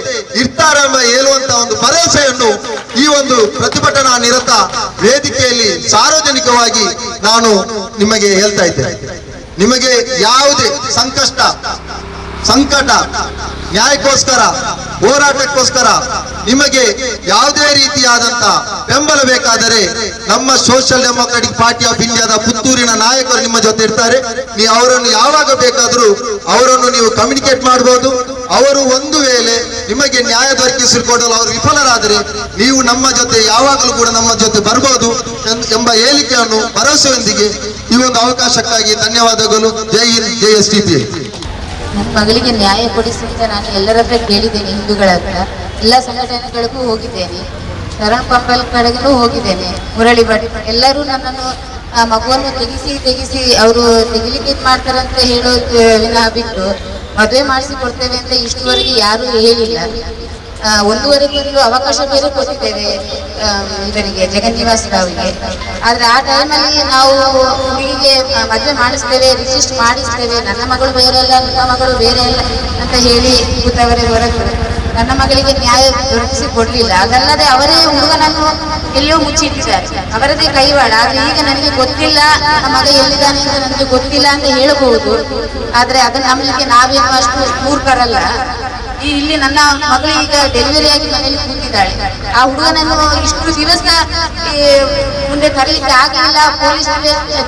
ಇರ್ತಾರೆಂಬ ಹೇಳುವಂತಹ ಒಂದು ಭರವಸೆಯನ್ನು ಈ ಒಂದು ಪ್ರತಿಭಟನಾ ನಿರತ ವೇದಿಕೆಯಲ್ಲಿ ಸಾರ್ವಜನಿಕವಾಗಿ ನಾನು ನಿಮಗೆ ಹೇಳ್ತಾ ಇದ್ದೇನೆ. ನಿಮಗೆ ಯಾವುದೇ ಸಂಕಟ ನ್ಯಾಯಕ್ಕೋಸ್ಕರ ಹೋರಾಟಕ್ಕೋಸ್ಕರ ನಿಮಗೆ ಯಾವುದೇ ರೀತಿಯಾದಂತ ಬೆಂಬಲ ಬೇಕಾದರೆ ನಮ್ಮ ಸೋಷಿಯಲ್ ಡೆಮೊಕ್ರಾಟಿಕ್ ಪಾರ್ಟಿ ಆಫ್ ಇಂಡಿಯಾದ ಪುತ್ತೂರಿನ ನಾಯಕರು ನಿಮ್ಮ ಜೊತೆ ಇರ್ತಾರೆ. ನೀವು ಅವರನ್ನು ಯಾವಾಗ ಬೇಕಾದರೂ ಅವರನ್ನು ನೀವು ಕಮ್ಯುನಿಕೇಟ್ ಮಾಡಬಹುದು. ಅವರು ಒಂದು ವೇಳೆ ನಿಮಗೆ ನ್ಯಾಯ ದೊರಕಿಸಿಕೊಡಲು ಅವರು ವಿಫಲರಾದರೆ ನೀವು ನಮ್ಮ ಜೊತೆ ಯಾವಾಗಲೂ ಕೂಡ ನಮ್ಮ ಜೊತೆ ಬರಬಹುದು ಎಂಬ ಹೇಳಿಕೆಯನ್ನು ಭರವಸೆಯೊಂದಿಗೆ ಈ ಒಂದು ಅವಕಾಶಕ್ಕಾಗಿ ಧನ್ಯವಾದಗಳು. ಜೈ ಹಿಂದ್, ಜೈ SDPI. ನನ್ನ ಮಗಳಿಗೆ ನ್ಯಾಯ ಕೊಡಿಸಿ ಅಂತ ನಾನು ಎಲ್ಲರ ಹತ್ರ ಕೇಳಿದ್ದೇನೆ. ಹಿಂದೂಗಳ ಹತ್ರ ಎಲ್ಲ ಸಂಘಟನೆಗಳಿಗೂ ಹೋಗಿದ್ದೇನೆ, ಶರಣ್ ಪಂಪಲ್ ಕಡೆಗೂ ಹೋಗಿದ್ದೇನೆ, ಮುರಳಿ ಭಟ್ ಎಲ್ಲರೂ ನನ್ನನ್ನು ಆ ಮಗುವನ್ನು ತೆಗಿಸಿ ಅವರು ತೆಗಿಲಿಕ್ಕೆ ಇದು ಮಾಡ್ತಾರೆ ಅಂತ ಹೇಳೋದು ವಿನಃ ಬಿಟ್ಟು ಮದುವೆ ಮಾಡಿಸಿ ಕೊಡ್ತೇವೆ ಅಂತ ಇಷ್ಟುವರೆಗೆ ಯಾರೂ ಹೇಳಿಲ್ಲ. 1.5 ತಿಂಗಳು ಅವಕಾಶ ಬೇರೆ ಕೊಟ್ಟಿದ್ದೇವೆ ಇವರಿಗೆ, ಜಗನ್ನಿವಾಸ್ ರಾವ್ಗೆ. ಆದ್ರೆ ಆ ಟೈಮಲ್ಲಿ ನಾವು ಹುಡುಗಿಗೆ ಮದುವೆ ಮಾಡಿಸ್ತೇವೆ, ರಿಜಿಸ್ಟರ್ ಮಾಡಿಸ್ತೇವೆ, ನನ್ನ ಮಗಳು ಬೇರೆ ಅಲ್ಲ, ನಿಮ್ಮ ಮಗಳು ಬೇರೆ ಅಲ್ಲ ಅಂತ ಹೇಳಿ ಕೂತವರೇ ಹೊರತು ನನ್ನ ಮಗಳಿಗೆ ನ್ಯಾಯ ದೊರಕಿಸಿ ಕೊಡ್ಲಿಲ್ಲ. ಅದಲ್ಲದೆ ಅವರೇ ಹುಡುಗನನ್ನು ಎಲ್ಲಿಯೋ ಮುಚ್ಚಿಟ್ಟಿದ್ದಾರೆ, ಅವರದೇ ಕೈವಾಡ. ಆದ್ರೆ ಈಗ ನನಗೆ ಗೊತ್ತಿಲ್ಲ, ನನ್ನ ಮಗ ಎಲ್ಲಿದ್ದಾನೆ ಅಂತ ನನಗೆ ಗೊತ್ತಿಲ್ಲ ಅಂತ ಹೇಳಬಹುದು. ಆದ್ರೆ ಅದನ್ನ ನಂಬಲಿಕ್ಕೆ ನಾವೇನು ಅಷ್ಟು ಮೂರ್ಖರಲ್ಲ. ಇಲ್ಲಿ ನನ್ನ ಮಗಳು ಈಗ ಡೆಲಿವರಿ ಆಗಿ ಮನೆಯಲ್ಲಿ ಕೂತಿದ್ದಾಳೆ. ಆ ಹುಡುಗನನ್ನು ಇಷ್ಟು ದಿವಸ ಮುಂದೆ ತರಲಿಕ್ಕೆ ಆಗಲಿಲ್ಲ. ಪೊಲೀಸ್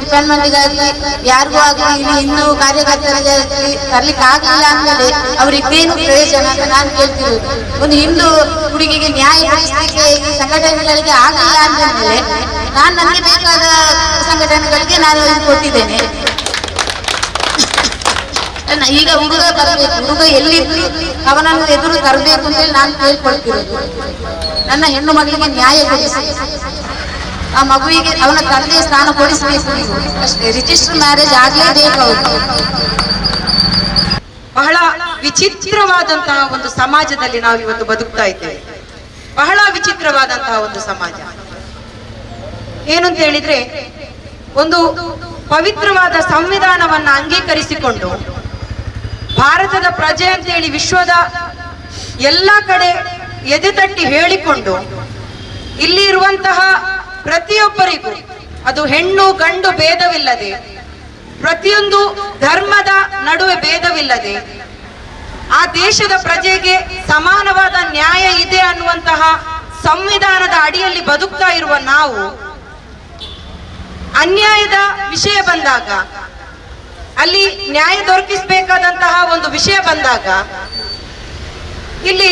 ಡಿಪಾರ್ಟ್ಮೆಂಟ್ಗಾಗಲಿ ಯಾರಿಗೂ ಆಗಲಿ ಇಲ್ಲಿ ಹಿಂದೂ ಕಾರ್ಯಕರ್ತರಿಗಾಗಲಿ ತರಲಿಕ್ಕೆ ಆಗಲಿಲ್ಲ ಅಂದ್ಮೇಲೆ ಅವ್ರಿಗೇನು ಪ್ರಯೋಜನ ಅಂತ ನಾನು ಕೇಳ್ತಿರೋದು. ಒಂದು ಹಿಂದೂ ಹುಡುಗಿಗೆ ನ್ಯಾಯ ಕೊಡಿಸಲಿಕ್ಕೆ ಈ ಸಂಘಟನೆಗಳಿಗೆ ಆಗಲಿಲ್ಲ ಅಂದ್ಮೇಲೆ ನಾನು ನನಗೆ ಬೇಕಾದ ಸಂಘಟನೆಗಳಿಗೆ ನಾನು ಕೊಟ್ಟಿದ್ದೇನೆ. ಈಗ ಹುಡುಗ ಬರಬೇಕು, ಹುಡುಗ ಎಲ್ಲಿದ್ರು ಅವನನ್ನು ಎದುರು ತರಬೇಕು ಅಂತ ಹೇಳಿ ನಾನು ಕೇಳ್ಕೊಳ್ತಿರೋದು. ನನ್ನ ಹೆಣ್ಣು ಮಗಳಿಗೆ ನ್ಯಾಯ ಕೊಡಿಸಿ, ಆ ಮಗುವಿಗೆ ಅವನ ತಂದೆಯ ಸ್ಥಾನ ಕೊಡಿಸಬೇಕು ಅಷ್ಟೇ. ರಿಜಿಸ್ಟರ್ ಮ್ಯಾರೇಜ್ ಆಗಲೇಬೇಕು. ಬಹಳ ವಿಚಿತ್ರವಾದಂತಹ ಒಂದು ಸಮಾಜದಲ್ಲಿ ನಾವು ಇವತ್ತು ಬದುಕ್ತಾ ಇದ್ದೇವೆ. ಬಹಳ ವಿಚಿತ್ರವಾದಂತಹ ಒಂದು ಸಮಾಜ. ಏನು ಅಂತ ಹೇಳಿದ್ರೆ, ಒಂದು ಪವಿತ್ರವಾದ ಸಂವಿಧಾನವನ್ನ ಅಂಗೀಕರಿಸಿಕೊಂಡು ಭಾರತದ ಪ್ರಜೆ ಅಂತೇಳಿ ವಿಶ್ವದ ಎಲ್ಲ ಕಡೆ ಎದೆತಟ್ಟಿ ಹೇಳಿಕೊಂಡು ಇಲ್ಲಿ ಇರುವಂತಹ ಪ್ರತಿಯೊಬ್ಬರಿಗೂ, ಅದು ಹೆಣ್ಣು ಗಂಡು ಭೇದವಿಲ್ಲದೆ, ಪ್ರತಿಯೊಂದು ಧರ್ಮದ ನಡುವೆ ಭೇದವಿಲ್ಲದೆ ಆ ದೇಶದ ಪ್ರಜೆಗೆ ಸಮಾನವಾದ ನ್ಯಾಯ ಇದೆ ಅನ್ನುವಂತಹ ಸಂವಿಧಾನದ ಅಡಿಯಲ್ಲಿ ಬದುಕ್ತಾ ಇರುವ ನಾವು ಅನ್ಯಾಯದ ವಿಷಯ ಬಂದಾಗ, ಅಲ್ಲಿ ನ್ಯಾಯ ದೊರಕಿಸಬೇಕಾದಂತಹ ಒಂದು ವಿಷಯ ಬಂದಾಗ ಇಲ್ಲಿ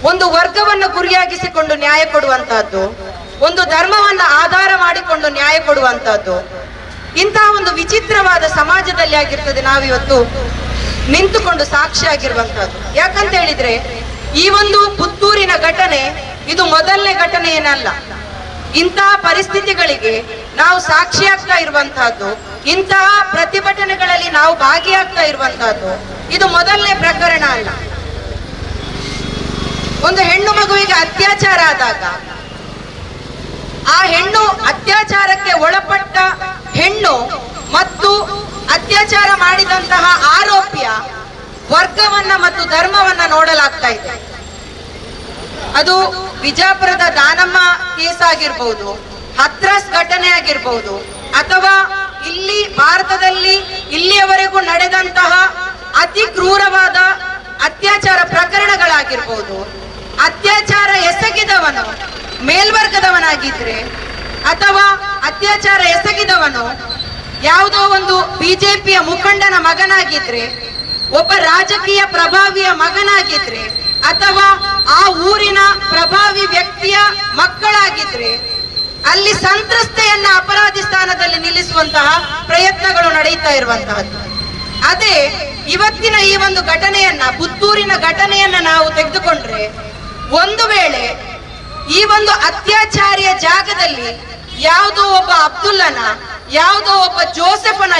ಒಂದು ವರ್ಗವನ್ನು ಗುರಿಯಾಗಿಸಿಕೊಂಡು ನ್ಯಾಯ ಕೊಡುವಂತಹದ್ದು, ಒಂದು ಧರ್ಮವನ್ನ ಆಧಾರ ಮಾಡಿಕೊಂಡು ನ್ಯಾಯ ಕೊಡುವಂತಹದ್ದು, ಇಂತಹ ಒಂದು ವಿಚಿತ್ರವಾದ ಸಮಾಜದಲ್ಲಿ ಆಗಿರ್ತದೆ ನಾವಿವತ್ತು ನಿಂತುಕೊಂಡು ಸಾಕ್ಷಿಯಾಗಿರುವಂತಹದ್ದು. ಯಾಕಂತ ಹೇಳಿದ್ರೆ ಈ ಒಂದು ಪುತ್ತೂರಿನ ಘಟನೆ ಇದು ಮೊದಲನೇ ಘಟನೆ ಏನಲ್ಲ. ಇಂತಹ ಪರಿಸ್ಥಿತಿಗಳಿಗೆ ನಾವು ಸಾಕ್ಷಿಯಾಗ್ತಾ ಇರುವಂತಹದ್ದು, ಇಂತಹ ಪ್ರತಿಭಟನೆಗಳಲ್ಲಿ ನಾವು ಭಾಗಿಯಾಗ್ತಾ ಇರುವಂತಹದ್ದು ಇದು ಮೊದಲನೇ ಪ್ರಕರಣ ಅಲ್ಲ. ಒಂದು ಹೆಣ್ಣು ಮಗುವಿಗೆ ಅತ್ಯಾಚಾರ ಆದಾಗ ಆ ಹೆಣ್ಣು ಅತ್ಯಾಚಾರಕ್ಕೆ ಒಳಪಟ್ಟ ಹೆಣ್ಣು ಮತ್ತು ಅತ್ಯಾಚಾರ ಮಾಡಿದಂತಹ ಆರೋಪಿಯ ವರ್ಗವನ್ನ ಮತ್ತು ಧರ್ಮವನ್ನ ನೋಡಲಾಗ್ತಾ ಇದೆ. ಅದು ವಿಜಾಪುರದ ದಾನಮ್ಮ ಕೇಸ್ ಆಗಿರ್ಬಹುದು, ಹತ್ರಾಸ್ ಘಟನೆ ಆಗಿರ್ಬಹುದು, ಅಥವಾ ಇಲ್ಲಿ ಭಾರತದಲ್ಲಿ ಇಲ್ಲಿಯವರೆಗೂ ನಡೆದಂತಹ ಅತಿ ಕ್ರೂರವಾದ ಅತ್ಯಾಚಾರ ಪ್ರಕರಣಗಳಾಗಿರ್ಬಹುದು. ಅತ್ಯಾಚಾರ ಎಸಗಿದವನು ಮೇಲ್ವರ್ಗದವನಾಗಿದ್ರೆ ಅಥವಾ ಅತ್ಯಾಚಾರ ಎಸಗಿದವನು ಯಾವುದೋ ಒಂದು ಬಿಜೆಪಿಯ ಮುಖಂಡನ ಮಗನಾಗಿದ್ರೆ, ಒಬ್ಬ ರಾಜಕೀಯ ಪ್ರಭಾವಿಯ ಮಗನಾಗಿದ್ರೆ, ಅಥವಾ ಆ ಊರಿನ ಪ್ರಭಾವಿ ವ್ಯಕ್ತಿಯ ಮಕ್ಕಳಾಗಿದ್ರೆ ಅಲ್ಲಿ ಸಂತ್ರಸ್ತೆಯನ್ನ ಅಪರಾಧಿ ಸ್ಥಾನದಲ್ಲಿ ನಿಲ್ಲಿಸುವಂತಹ ಪ್ರಯತ್ನಗಳು ನಡೆಯುತ್ತಾ ಇರುವಂತಹದ್ದು. ಅದೇ ಇವತ್ತಿನ ಈ ಒಂದು ಘಟನೆಯನ್ನ, ಪುತ್ತೂರಿನ ಘಟನೆಯನ್ನ ನಾವು ತೆಗೆದುಕೊಂಡ್ರೆ, ಒಂದು ವೇಳೆ ಈ ಒಂದು ಅತ್ಯಾಚಾರಿಯ ಜಾಗದಲ್ಲಿ ಯಾವುದೋ ಒಬ್ಬ ಅಬ್ದುಲ್ಲನ, ಯಾವುದೋ ಒಬ್ಬ ಜೋಸೆಫನ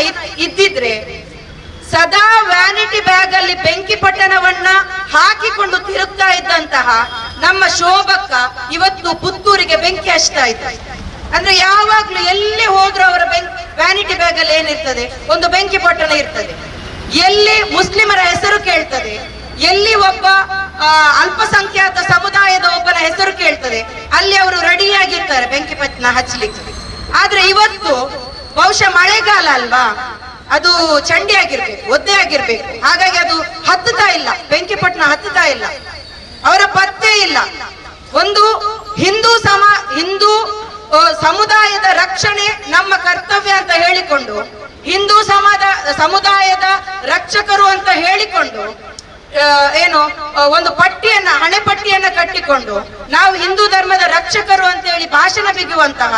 ಇದ್ದಿದ್ರೆ ಸದಾ ವ್ಯಾನಿಟಿ ಬ್ಯಾಗ್ ಅಲ್ಲಿ ಬೆಂಕಿ ಪಟ್ಟಣವನ್ನ ಹಾಕಿಕೊಂಡು ತಿರುಗ್ತಾ ಇದ್ದಂತಹ ನಮ್ಮ ಶೋಭಕ್ಕ ಇವತ್ತು ಪುತ್ತೂರಿಗೆ ಬೆಂಕಿ ಹಚ್ತಾ ಇದ್ದಾರೆ. ಅಂದ್ರೆ ಯಾವಾಗ್ಲೂ ಎಲ್ಲಿ ಹೋದ್ರೂ ಅವರ ವ್ಯಾನಿಟಿ ಬ್ಯಾಗ್ ಅಲ್ಲಿ ಏನಿರ್ತದೆ, ಒಂದು ಬೆಂಕಿ ಪಟ್ಟಣ ಇರ್ತದೆ. ಎಲ್ಲಿ ಮುಸ್ಲಿಮರ ಹೆಸರು ಕೇಳ್ತದೆ, ಎಲ್ಲಿ ಒಬ್ಬ ಅಲ್ಪಸಂಖ್ಯಾತ ಸಮುದಾಯದ ಒಬ್ಬನ ಹೆಸರು ಕೇಳ್ತದೆ, ಅಲ್ಲಿ ಅವರು ರೆಡಿಯಾಗಿರ್ತಾರೆ ಬೆಂಕಿ ಪಟ್ಟಣ ಹಚ್ಚಲಿಕ್ಕೆ. ಆದ್ರೆ ಇವತ್ತು ಬಹುಶಃ ಮಳೆಗಾಲ ಅಲ್ವಾ, ಅದು ಚಂಡಿ ಆಗಿರ್ಬೇಕು, ಒದ್ದೆ ಆಗಿರ್ಬೇಕು, ಹಾಗಾಗಿ ಅದು ಹತ್ತುತ್ತಾ ಇಲ್ಲ, ಬೆಂಕಿ ಪಟ್ಟಣ ಹತ್ತುತ್ತಾ ಇಲ್ಲ, ಅವರ ಪತ್ತೆ ಇಲ್ಲ. ಒಂದು ಹಿಂದೂ ಸಮುದಾಯದ ರಕ್ಷಣೆ ನಮ್ಮ ಕರ್ತವ್ಯ ಅಂತ ಹೇಳಿಕೊಂಡು, ಹಿಂದೂ ಸಮುದಾಯದ ರಕ್ಷಕರು ಅಂತ ಹೇಳಿಕೊಂಡು ಏನು ಒಂದು ಪಟ್ಟಿಯನ್ನ, ಹಣೆ ಪಟ್ಟಿಯನ್ನ ಕಟ್ಟಿಕೊಂಡು ನಾವು ಹಿಂದೂ ಧರ್ಮದ ರಕ್ಷಕರು ಅಂತ ಹೇಳಿ ಭಾಷಣ ಬಿಗುವಂತಹ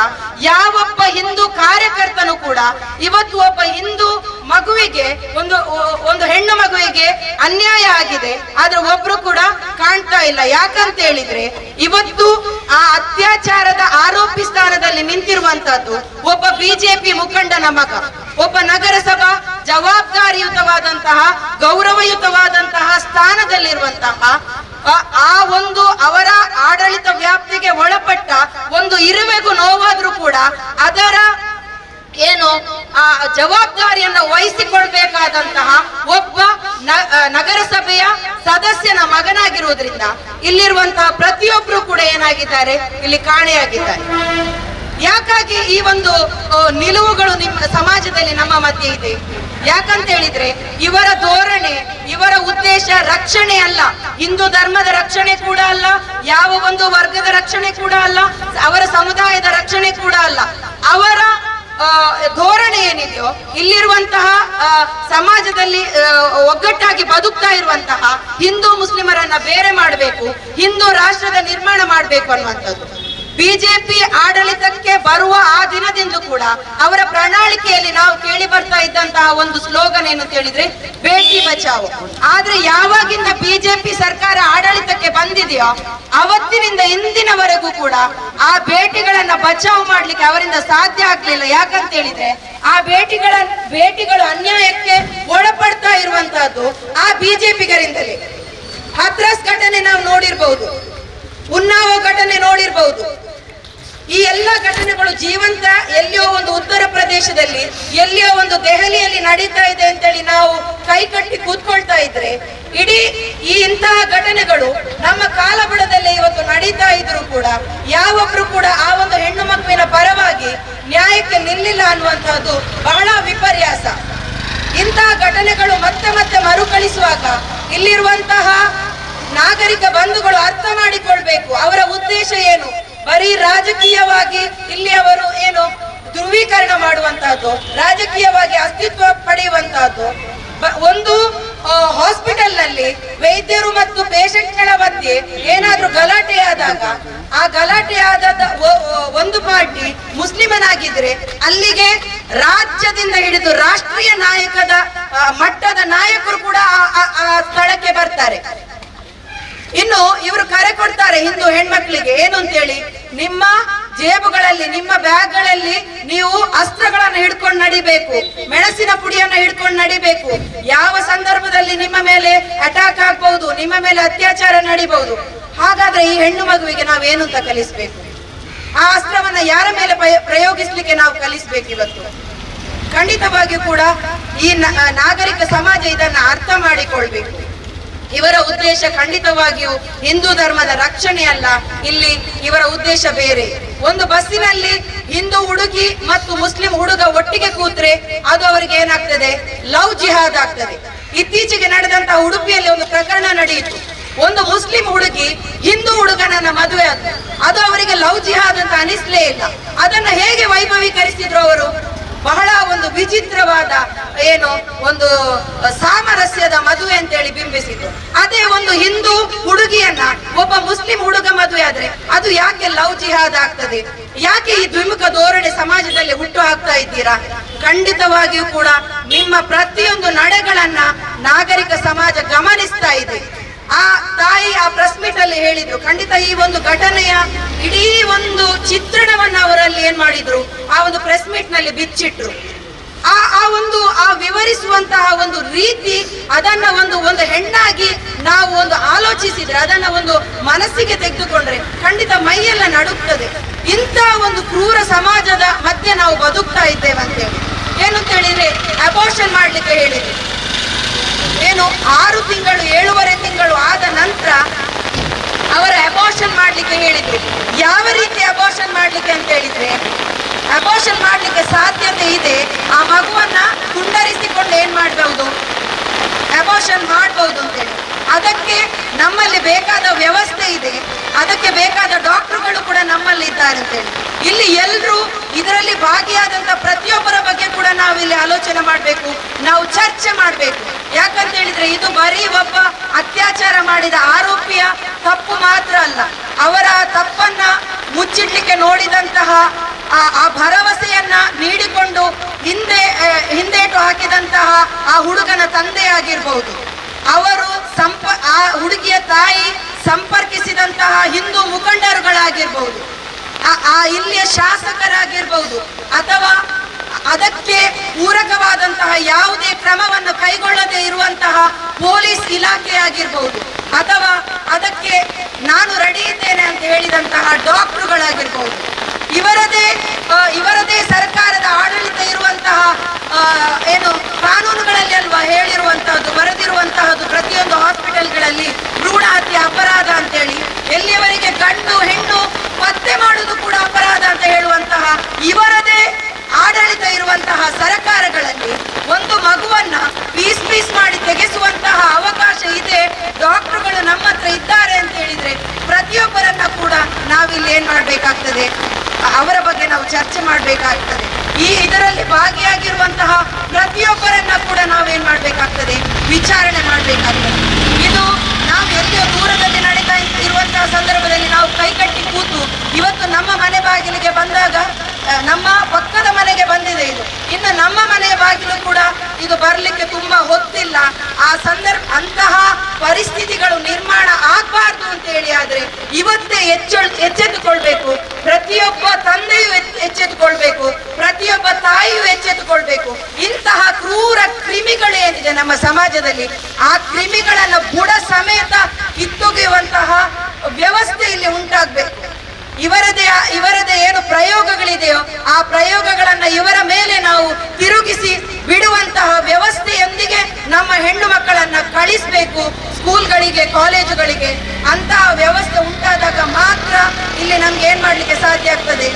ಯಾವೊಬ್ಬ ಹಿಂದೂ ಕಾರ್ಯಕರ್ತನು ಕೂಡ ಇವತ್ತು ಒಬ್ಬ ಹಿಂದೂ ಮಗುವಿಗೆ, ಒಂದು ಹೆಣ್ಣು ಮಗುವಿಗೆ ಅನ್ಯಾಯ ಆಗಿದೆ, ಆದ್ರೆ ಒಬ್ರು ಕೂಡ ಕಾಣ್ತಾ ಇಲ್ಲ. ಯಾಕಂತ ಹೇಳಿದ್ರೆ ಇವತ್ತು ಆ ಅತ್ಯಾಚಾರದ ಆರೋಪಿ ಸ್ಥಾನದಲ್ಲಿ ನಿಂತಿರುವಂತಹದ್ದು ಒಬ್ಬ ಬಿಜೆಪಿ ಮುಖಂಡನ ಮಗ, ಒಬ್ಬ ನಗರಸಭಾ ಜವಾಬ್ದಾರಿಯುತವಾದಂತಹ ಗೌರವಯುತವಾದಂತಹ ಸ್ಥಾನದಲ್ಲಿರುವಂತಹ ಆ ಒಂದು ಅವರ ಆಡಳಿತ ವ್ಯಾಪ್ತಿಗೆ ಒಳಪಟ್ಟ ಒಂದು ಇರುವೆಗೂ ನೋವಾದ್ರೂ ಕೂಡ ಅದರ ಏನು ಆ ಜವಾಬ್ದಾರಿಯನ್ನು ವಹಿಸಿಕೊಳ್ಬೇಕಾದಂತಹ ಒಬ್ಬ ನಗರಸಭೆಯ ಸದಸ್ಯನ ಮಗನಾಗಿರುವುದರಿಂದ ಇಲ್ಲಿರುವಂತಹ ಪ್ರತಿಯೊಬ್ರು ಕೂಡ ಏನಾಗಿದ್ದಾರೆ, ಇಲ್ಲಿ ಕಾಣೆಯಾಗಿದ್ದಾರೆ. ಯಾಕಾಗಿ ಈ ಒಂದು ನಿಲುವುಗಳು ನಿಮ್ಮ ಸಮಾಜದಲ್ಲಿ ನಮ್ಮ ಮಧ್ಯೆ ಇದೆ? ಯಾಕಂತ ಹೇಳಿದ್ರೆ ಇವರ ಧೋರಣೆ, ಇವರ ಉದ್ದೇಶ ರಕ್ಷಣೆ ಅಲ್ಲ, ಹಿಂದೂ ಧರ್ಮದ ರಕ್ಷಣೆ ಕೂಡ ಅಲ್ಲ, ಯಾವ ಒಂದು ವರ್ಗದ ರಕ್ಷಣೆ ಕೂಡ ಅಲ್ಲ, ಅವರ ಸಮುದಾಯದ ರಕ್ಷಣೆ ಕೂಡ ಅಲ್ಲ. ಅವರ ಧೋರಣೆ ಏನಿದೆಯೋ, ಇಲ್ಲಿರುವಂತಹ ಸಮಾಜದಲ್ಲಿ ಒಗ್ಗಟ್ಟಾಗಿ ಬದುಕ್ತಾ ಇರುವಂತಹ ಹಿಂದೂ ಮುಸ್ಲಿಮರನ್ನ ಬೇರೆ ಮಾಡಬೇಕು, ಹಿಂದೂ ರಾಷ್ಟ್ರದ ನಿರ್ಮಾಣ ಮಾಡಬೇಕು ಅನ್ನುವಂಥದ್ದು. ಬಿಜೆಪಿ ಆಡಳಿತಕ್ಕೆ ಬರುವ ಆ ದಿನದಿಂದ ಕೂಡ ಅವರ ಪ್ರಣಾಳಿಕೆಯಲ್ಲಿ ನಾವು ಕೇಳಿ ಬರ್ತಾ ಇದ್ದಂತಹ ಒಂದು ಸ್ಲೋಗನ್ ಏನು ಅಂತ ಹೇಳಿದ್ರೆ ಬೇಟಿ ಬಚಾವೋ. ಆದ್ರೆ ಯಾವಾಗಿಂದ ಬಿಜೆಪಿ ಸರ್ಕಾರ ಆಡಳಿತಕ್ಕೆ ಬಂದಿದೆಯೋ ಅವತ್ತಿನಿಂದ ಇಂದಿನವರೆಗೂ ಕೂಡ ಆ ಬೇಟಿಗಳನ್ನ ಬಚಾವ್ ಮಾಡ್ಲಿಕ್ಕೆ ಅವರಿಂದ ಸಾಧ್ಯ ಆಗ್ಲಿಲ್ಲ. ಯಾಕಂತ ಹೇಳಿದ್ರೆ ಆ ಬೇಟಿಗಳು ಅನ್ಯಾಯಕ್ಕೆ ಒಳಪಡ್ತಾ ಇರುವಂತಹದ್ದು ಆ ಬಿಜೆಪಿಗರಿಂದಲೇ. ಹತ್ರಾಸ್ ಘಟನೆ ನಾವು ನೋಡಿರ್ಬಹುದು, ಉನ್ನಾವೋ ಘಟನೆ ನೋಡಿರ್ಬಹುದು. ಈ ಎಲ್ಲ ಘಟನೆಗಳು ಜೀವಂತ ಎಲ್ಲಿಯೋ ಒಂದು ಉತ್ತರ ಪ್ರದೇಶದಲ್ಲಿ, ಎಲ್ಲಿಯೋ ಒಂದು ದೆಹಲಿಯಲ್ಲಿ ನಡೀತಾ ಇದೆ ಅಂತೇಳಿ ನಾವು ಕೈ ಕಟ್ಟಿ ಕೂತ್ಕೊಳ್ತಾ ಇದ್ರೆ, ಇಡೀ ಈ ಇಂತಹ ಘಟನೆಗಳು ನಮ್ಮ ಕಾಲಬುಡದಲ್ಲೇ ಇವತ್ತು ನಡೀತಾ ಇದ್ರು ಕೂಡ ಯಾವೊಬ್ರು ಕೂಡ ಆ ಒಂದು ಹೆಣ್ಣು ಮಗುವಿನ ಪರವಾಗಿ ನ್ಯಾಯಕ್ಕೆ ನಿಲ್ಲಿಲ್ಲ ಅನ್ನುವಂತಹದ್ದು ಬಹಳ ವಿಪರ್ಯಾಸ. ಇಂತಹ ಘಟನೆಗಳು ಮತ್ತೆ ಮತ್ತೆ ಮರುಕಳಿಸುವಾಗ ಇಲ್ಲಿರುವಂತಹ ನಾಗರಿಕ ಬಂಧುಗಳು ಅರ್ಥ ಮಾಡಿಕೊಳ್ಬೇಕು ಅವರ ಉದ್ದೇಶ ಏನು. ಬರೀ ರಾಜಕೀಯವಾಗಿ ಇಲ್ಲಿ ಅವರು ಏನು ಧ್ರುವೀಕರಣ ಮಾಡುವಂತಹದ್ದು, ರಾಜಕೀಯವಾಗಿ ಅಸ್ತಿತ್ವ ಪಡೆಯುವಂತಹದ್ದು. ಒಂದು ಹಾಸ್ಪಿಟಲ್ ನಲ್ಲಿ ವೈದ್ಯರು ಮತ್ತು ಪೇಷಂಟ್ಗಳ ಮಧ್ಯೆ ಏನಾದ್ರೂ ಗಲಾಟೆ ಆದಾಗ ಆ ಗಲಾಟೆ ಆದ ಒಂದು ಪಾರ್ಟಿ ಮುಸ್ಲಿಮನಾಗಿದ್ರೆ ಅಲ್ಲಿಗೆ ರಾಜ್ಯದಿಂದ ಹಿಡಿದು ರಾಷ್ಟ್ರೀಯ ನಾಯಕದ ಮಟ್ಟದ ನಾಯಕರು ಕೂಡ ಆ ಸ್ಥಳಕ್ಕೆ ಬರ್ತಾರೆ. ಇನ್ನು ಇವರು ಕರೆ ಕೊಡ್ತಾರೆ ಹಿಂದೂ ಹೆಣ್ಮಕ್ಳಿಗೆ ಏನು ಅಂತೇಳಿ, ನಿಮ್ಮ ಜೇಬುಗಳಲ್ಲಿ ನಿಮ್ಮ ಬ್ಯಾಗ್ಗಳಲ್ಲಿ ನೀವು ಅಸ್ತ್ರಗಳನ್ನ ಹಿಡ್ಕೊಂಡು ನಡಿಬೇಕು, ಮೆಣಸಿನ ಪುಡಿಯನ್ನ ಹಿಡ್ಕೊಂಡು ನಡಿಬೇಕು. ಯಾವ ಸಂದರ್ಭದಲ್ಲಿ ನಿಮ್ಮ ಮೇಲೆ ಅಟ್ಯಾಕ್ ಆಗ್ಬಹುದು, ನಿಮ್ಮ ಮೇಲೆ ಅತ್ಯಾಚಾರ ನಡಿಬಹುದು. ಹಾಗಾದ್ರೆ ಈ ಹೆಣ್ಣು ಮಗುವಿಗೆ ನಾವೇನು ಅಂತ ಕಲಿಸ್ಬೇಕು? ಆ ಅಸ್ತ್ರವನ್ನ ಯಾರ ಮೇಲೆ ಪ್ರಯೋಗಿಸ್ಲಿಕ್ಕೆ ನಾವು ಕಲಿಸ್ಬೇಕು ಇವತ್ತು? ಖಂಡಿತವಾಗಿಯೂ ಕೂಡ ಈ ನಾಗರಿಕ ಸಮಾಜ ಇದನ್ನ ಅರ್ಥ ಮಾಡಿಕೊಳ್ಬೇಕು. ಇವರ ಉದ್ದೇಶ ಖಂಡಿತವಾಗಿಯೂ ಹಿಂದೂ ಧರ್ಮದ ರಕ್ಷಣೆ ಅಲ್ಲ. ಇಲ್ಲಿ ಇವರ ಉದ್ದೇಶ ಬೇರೆ. ಒಂದು ಬಸ್ಸಿನಲ್ಲಿ ಹಿಂದೂ ಹುಡುಗಿ ಮತ್ತು ಮುಸ್ಲಿಂ ಹುಡುಗ ಒಟ್ಟಿಗೆ ಕೂತ್ರೆ ಅದು ಅವರಿಗೆ ಏನಾಗ್ತದೆ? ಲವ್ ಜಿಹಾದ್ ಆಗ್ತದೆ. ಇತ್ತೀಚೆಗೆ ನಡೆದಂತಹ ಉಡುಪಿಯಲ್ಲಿ ಒಂದು ಪ್ರಕರಣ ನಡೆಯಿತು. ಒಂದು ಮುಸ್ಲಿಂ ಹುಡುಗಿ ಹಿಂದೂ ಹುಡುಗನನ್ನ ಮದುವೆ ಆದ, ಅದು ಅವರಿಗೆ ಲವ್ ಜಿಹಾದ್ ಅಂತ ಅನಿಸ್ಲೇ ಇಲ್ಲ. ಅದನ್ನ ಹೇಗೆ ವೈಭವೀಕರಿಸಿದ್ರು ಅವರು? ಬಹಳ ಒಂದು ವಿಚಿತ್ರವಾದ ಏನು ಒಂದು ಸಾಮರಸ್ಯದ ಮದುವೆ ಅಂತೇಳಿ ಬಿಂಬಿಸಿದ್ರು. ಅದೇ ಒಂದು ಹಿಂದೂ ಹುಡುಗಿಯನ್ನ ಒಬ್ಬ ಮುಸ್ಲಿಂ ಹುಡುಗ ಮದುವೆ ಆದ್ರೆ ಅದು ಯಾಕೆ ಲವ್ ಜಿಹಾದ್ ಆಗ್ತದೆ? ಯಾಕೆ ಈ ದ್ವಿಮುಖ ಧೋರಣೆ ಸಮಾಜದಲ್ಲಿ ಹುಟ್ಟು ಹಾಕ್ತಾ ಇದ್ದೀರಾ? ಖಂಡಿತವಾಗಿಯೂ ಕೂಡ ನಿಮ್ಮ ಪ್ರತಿಯೊಂದು ನಡೆಗಳನ್ನ ನಾಗರಿಕ ಸಮಾಜ ಗಮನಿಸ್ತಾ ಇದೆ. ಆ ತಾಯಿ ಆ ಪ್ರೆಸ್ ಮೀಟ್ ಅಲ್ಲಿ ಹೇಳಿದ್ರು, ಖಂಡಿತ ಈ ಒಂದು ಘಟನೆಯ ಇಡೀ ಒಂದು ಚಿತ್ರಣವನ್ನ ಅವರಲ್ಲಿ ಏನ್ ಮಾಡಿದ್ರು, ಆ ಒಂದು ಪ್ರೆಸ್ ಮೀಟ್ ನಲ್ಲಿ ಬಿಚ್ಚಿಟ್ರು. ಆ ವಿವರಿಸುವಂತಹ ಒಂದು ರೀತಿ, ಅದನ್ನ ಒಂದು ಹೆಣ್ಣಾಗಿ ನಾವು ಒಂದು ಆಲೋಚಿಸಿದ್ರೆ, ಅದನ್ನ ಒಂದು ಮನಸ್ಸಿಗೆ ತೆಗೆದುಕೊಂಡ್ರೆ ಖಂಡಿತ ಮೈಯೆಲ್ಲ ನಡುಕ್ತದೆ. ಇಂಥ ಒಂದು ಕ್ರೂರ ಸಮಾಜದ ಮಧ್ಯೆ ನಾವು ಬದುಕ್ತಾ ಇದ್ದೇವೆ ಅಂತೇಳಿ. ಏನು ಅಂತ ಹೇಳಿದ್ರೆ, ಅಬೋರ್ಷನ್ ಮಾಡ್ಲಿಕ್ಕೆ ಹೇಳಿದ್ರು. ಏನು 6 ತಿಂಗಳು 7.5 ತಿಂಗಳು ಆದ ನಂತರ ಅವರ ಅಬೋರ್ಷನ್ ಮಾಡ್ಲಿಕ್ಕೆ ಹೇಳಿದ್ರು. ಯಾವ ರೀತಿ ಅಬೋರ್ಷನ್ ಮಾಡ್ಲಿಕ್ಕೆ ಅಂತ ಹೇಳಿದ್ರೆ, ಅಬೋರ್ಷನ್ ಮಾಡ್ಲಿಕ್ಕೆ ಸಾಧ್ಯತೆ ಇದೆ, ಆ ಮಗುವನ್ನ ಕುಂಡರಿಸಿಕೊಂಡು ಏನ್ ಮಾಡಬಹುದು, ಅಬೋರ್ಷನ್ ಮಾಡಬಹುದು ಅಂತೇಳಿ. ಅದಕ್ಕೆ ನಮ್ಮಲ್ಲಿ ಬೇಕಾದ ವ್ಯವಸ್ಥೆ ಇದೆ, ಅದಕ್ಕೆ ಬೇಕಾದ ಡಾಕ್ಟರ್ಗಳು ಕೂಡ ನಮ್ಮಲ್ಲಿ ಇದ್ದಾರೆ ಅಂತೇಳಿ. ಇಲ್ಲಿ ಎಲ್ಲರೂ ಇದರಲ್ಲಿ ಭಾಗಿಯಾದಂತ ಪ್ರತಿಯೊಬ್ಬರ ಬಗ್ಗೆ ಕೂಡ ನಾವು ಇಲ್ಲಿ ಆಲೋಚನೆ ಮಾಡಬೇಕು, ನಾವು ಚರ್ಚೆ ಮಾಡಬೇಕು. ಯಾಕಂತ ಹೇಳಿದ್ರೆ ಇದು ಬರೀ ಒಬ್ಬ ಅತ್ಯಾಚಾರ ಮಾಡಿದ ಆರೋಪಿಯ ತಪ್ಪು ಮಾತ್ರ ಅಲ್ಲ, ಅವರ ತಪ್ಪನ್ನ ಮುಚ್ಚಿಡ್ಲಿಕ್ಕೆ ನೋಡಿದಂತಹ ಆ ಭರವಸೆಯನ್ನ ನೀಡಿಕೊಂಡು ಹಿಂದೇಟು ಹಾಕಿದಂತಹ ಆ ಹುಡುಗನ ತಂದೆ ಆಗಿರ್ಬಹುದು, ಅವರು ಆ ಹುಡುಗಿಯ ತಾಯಿ ಸಂಪರ್ಕಿಸಿದಂತಹ ಹಿಂದೂ ಮುಖಂಡರುಗಳಾಗಿರ್ಬಹುದು, ಆ ಇಲ್ಲಿಯ ಶಾಸಕರಾಗಿರ್ಬಹುದು, ಅಥವಾ ಅದಕ್ಕೆ ಪೂರಕವಾದಂತಹ ಯಾವುದೇ ಕ್ರಮವನ್ನು ಕೈಗೊಳ್ಳದೆ ಇರುವಂತಹ ಪೊಲೀಸ್ ಇಲಾಖೆ ಆಗಿರ್ಬಹುದು, ಅಥವಾ ಅದಕ್ಕೆ ನಾನು ರೆಡಿ ಇದ್ದೇನೆ ಅಂತ ಹೇಳಿದಂತಹ ಡಾಕ್ಟರ್ಗಳಾಗಿರ್ಬಹುದು, ಇವರದೇ ಸರ್ಕಾರದ ಆಡಳಿತ ಇರುವಂತಹ ಏನು ಕಾನೂನುಗಳಲ್ಲಿ ಅಲ್ವಾ ಹೇಳಿರುವಂತಹದ್ದು, ಬರೆದಿರುವಂತಹದ್ದು ಪ್ರತಿಯೊಂದು ಹಾಸ್ಪಿಟಲ್ಗಳಲ್ಲಿ ಭ್ರೂಣ ಹತ್ಯೆ ಅಪರಾಧ ಅಂತೇಳಿ, ಎಲ್ಲಿಯವರೆಗೆ ಗಂಡು ಹೆಣ್ಣು ಪತ್ತೆ ಮಾಡುವುದು ಕೂಡ ಅಪರಾಧ ಅಂತ ಹೇಳುವಂತಹ ಇವರದೇ ಆಡಳಿತ ಇರುವಂತಹ ಸರ್ಕಾರಗಳಲ್ಲಿ ಒಂದು ಮಗುವನ್ನ ಪೀಸ್ ಮಾಡಿ ತೆಗೆಸುವಂತಹ ಅವಕಾಶ ಇದೆ. ಡಾಕ್ಟರ್ಗಳು ನಮ್ಮ ಹತ್ರ ಇದ್ದಾರೆ ಅಂತ ಹೇಳಿದ್ರೆ ಪ್ರತಿಯೊಬ್ಬರನ್ನ ಕೂಡ ನಾವಿಲ್ಲಿ ಏನ್ ಮಾಡ್ಬೇಕಾಗ್ತದೆ, ಅವರ ಬಗ್ಗೆ ನಾವು ಚರ್ಚೆ ಮಾಡ್ಬೇಕಾಗ್ತದೆ. ಇದರಲ್ಲಿ ಭಾಗಿಯಾಗಿರುವಂತಹ ಪ್ರತಿಯೊಬ್ಬರನ್ನ ಕೂಡ ನಾವೇನ್ ಮಾಡ್ಬೇಕಾಗ್ತದೆ, ವಿಚಾರಣೆ ಮಾಡ್ಬೇಕಾಗ್ತದೆ. ಇದು ನಾವು ಎಲ್ಲಿಯೋ ದೂರದಲ್ಲಿ ನಡೀತಾ ಇರುವಂತಹ ಸಂದರ್ಭದಲ್ಲಿ ನಾವು ಕೈಕಟ್ಟಿ ಕೂತು ಇವತ್ತು ನಮ್ಮ ಮನೆ ಬಾಗಿಲಿಗೆ ಬಂದಾಗ, ನಮ್ಮ ಪಕ್ಕದ ಮನೆಗೆ ಬಂದಿದೆ ಇದು, ಇನ್ನು ನಮ್ಮ ಮನೆಯ ಬಾಗಿಲು ಕೂಡ ಇದು ಬರ್ಲಿಕ್ಕೆ ತುಂಬಾ ಹೊತ್ತಿಲ್ಲ. ಅಂತಹ ಪರಿಸ್ಥಿತಿಗಳು ನಿರ್ಮಾಣ ಆಗ್ಬಾರ್ದು ಅಂತ ಹೇಳಿ ಆದ್ರೆ ಇವತ್ತೇ ಎಚ್ಚೆತ್ತುಕೊಳ್ಬೇಕು. ಪ್ರತಿಯೊಬ್ಬ ತಂದೆಯು ಎಚ್ಚೆತ್ತುಕೊಳ್ಬೇಕು, ಪ್ರತಿಯೊಬ್ಬ ತಾಯಿಯು ಎಚ್ಚೆತ್ತುಕೊಳ್ಬೇಕು. ಇಂತಹ ಕ್ರೂರ ಕ್ರಿಮಿಗಳೇನಿದೆ ನಮ್ಮ ಸಮಾಜದಲ್ಲಿ, ಆ ಕ್ರಿಮಿಗಳನ್ನ ಬುಡ ಸಮೇತ ಕಿತ್ತೊಗೆಯುವಂತಹ ವ್ಯವಸ್ಥೆ ಇಲ್ಲಿ ಉಂಟಾಗಬೇಕು. ಇವರದೇ ಏನು ಪ್ರಯೋಗಗಳಿದೆಯೋ ಆ ಪ್ರಯೋಗಗಳನ್ನ ಇವರ ಮೇಲೆ ನಾವು ತಿರುಗಿಸಿ ಬಿಡುವಂತಹ ವ್ಯವಸ್ಥೆಯೊಂದಿಗೆ ನಮ್ಮ ಹೆಣ್ಣು ಮಕ್ಕಳನ್ನ ಕಳಿಸ್ಬೇಕು ಸ್ಕೂಲ್ಗಳಿಗೆ, ಕಾಲೇಜುಗಳಿಗೆ. ಅಂತಹ ವ್ಯವಸ್ಥೆ ಉಂಟಾದಾಗ ಮಾತ್ರ ಇಲ್ಲಿ ನಮ್ಗೆ ಏನ್ ಮಾಡ್ಲಿಕ್ಕೆ ಸಾಧ್ಯ ಆಗ್ತದೆ,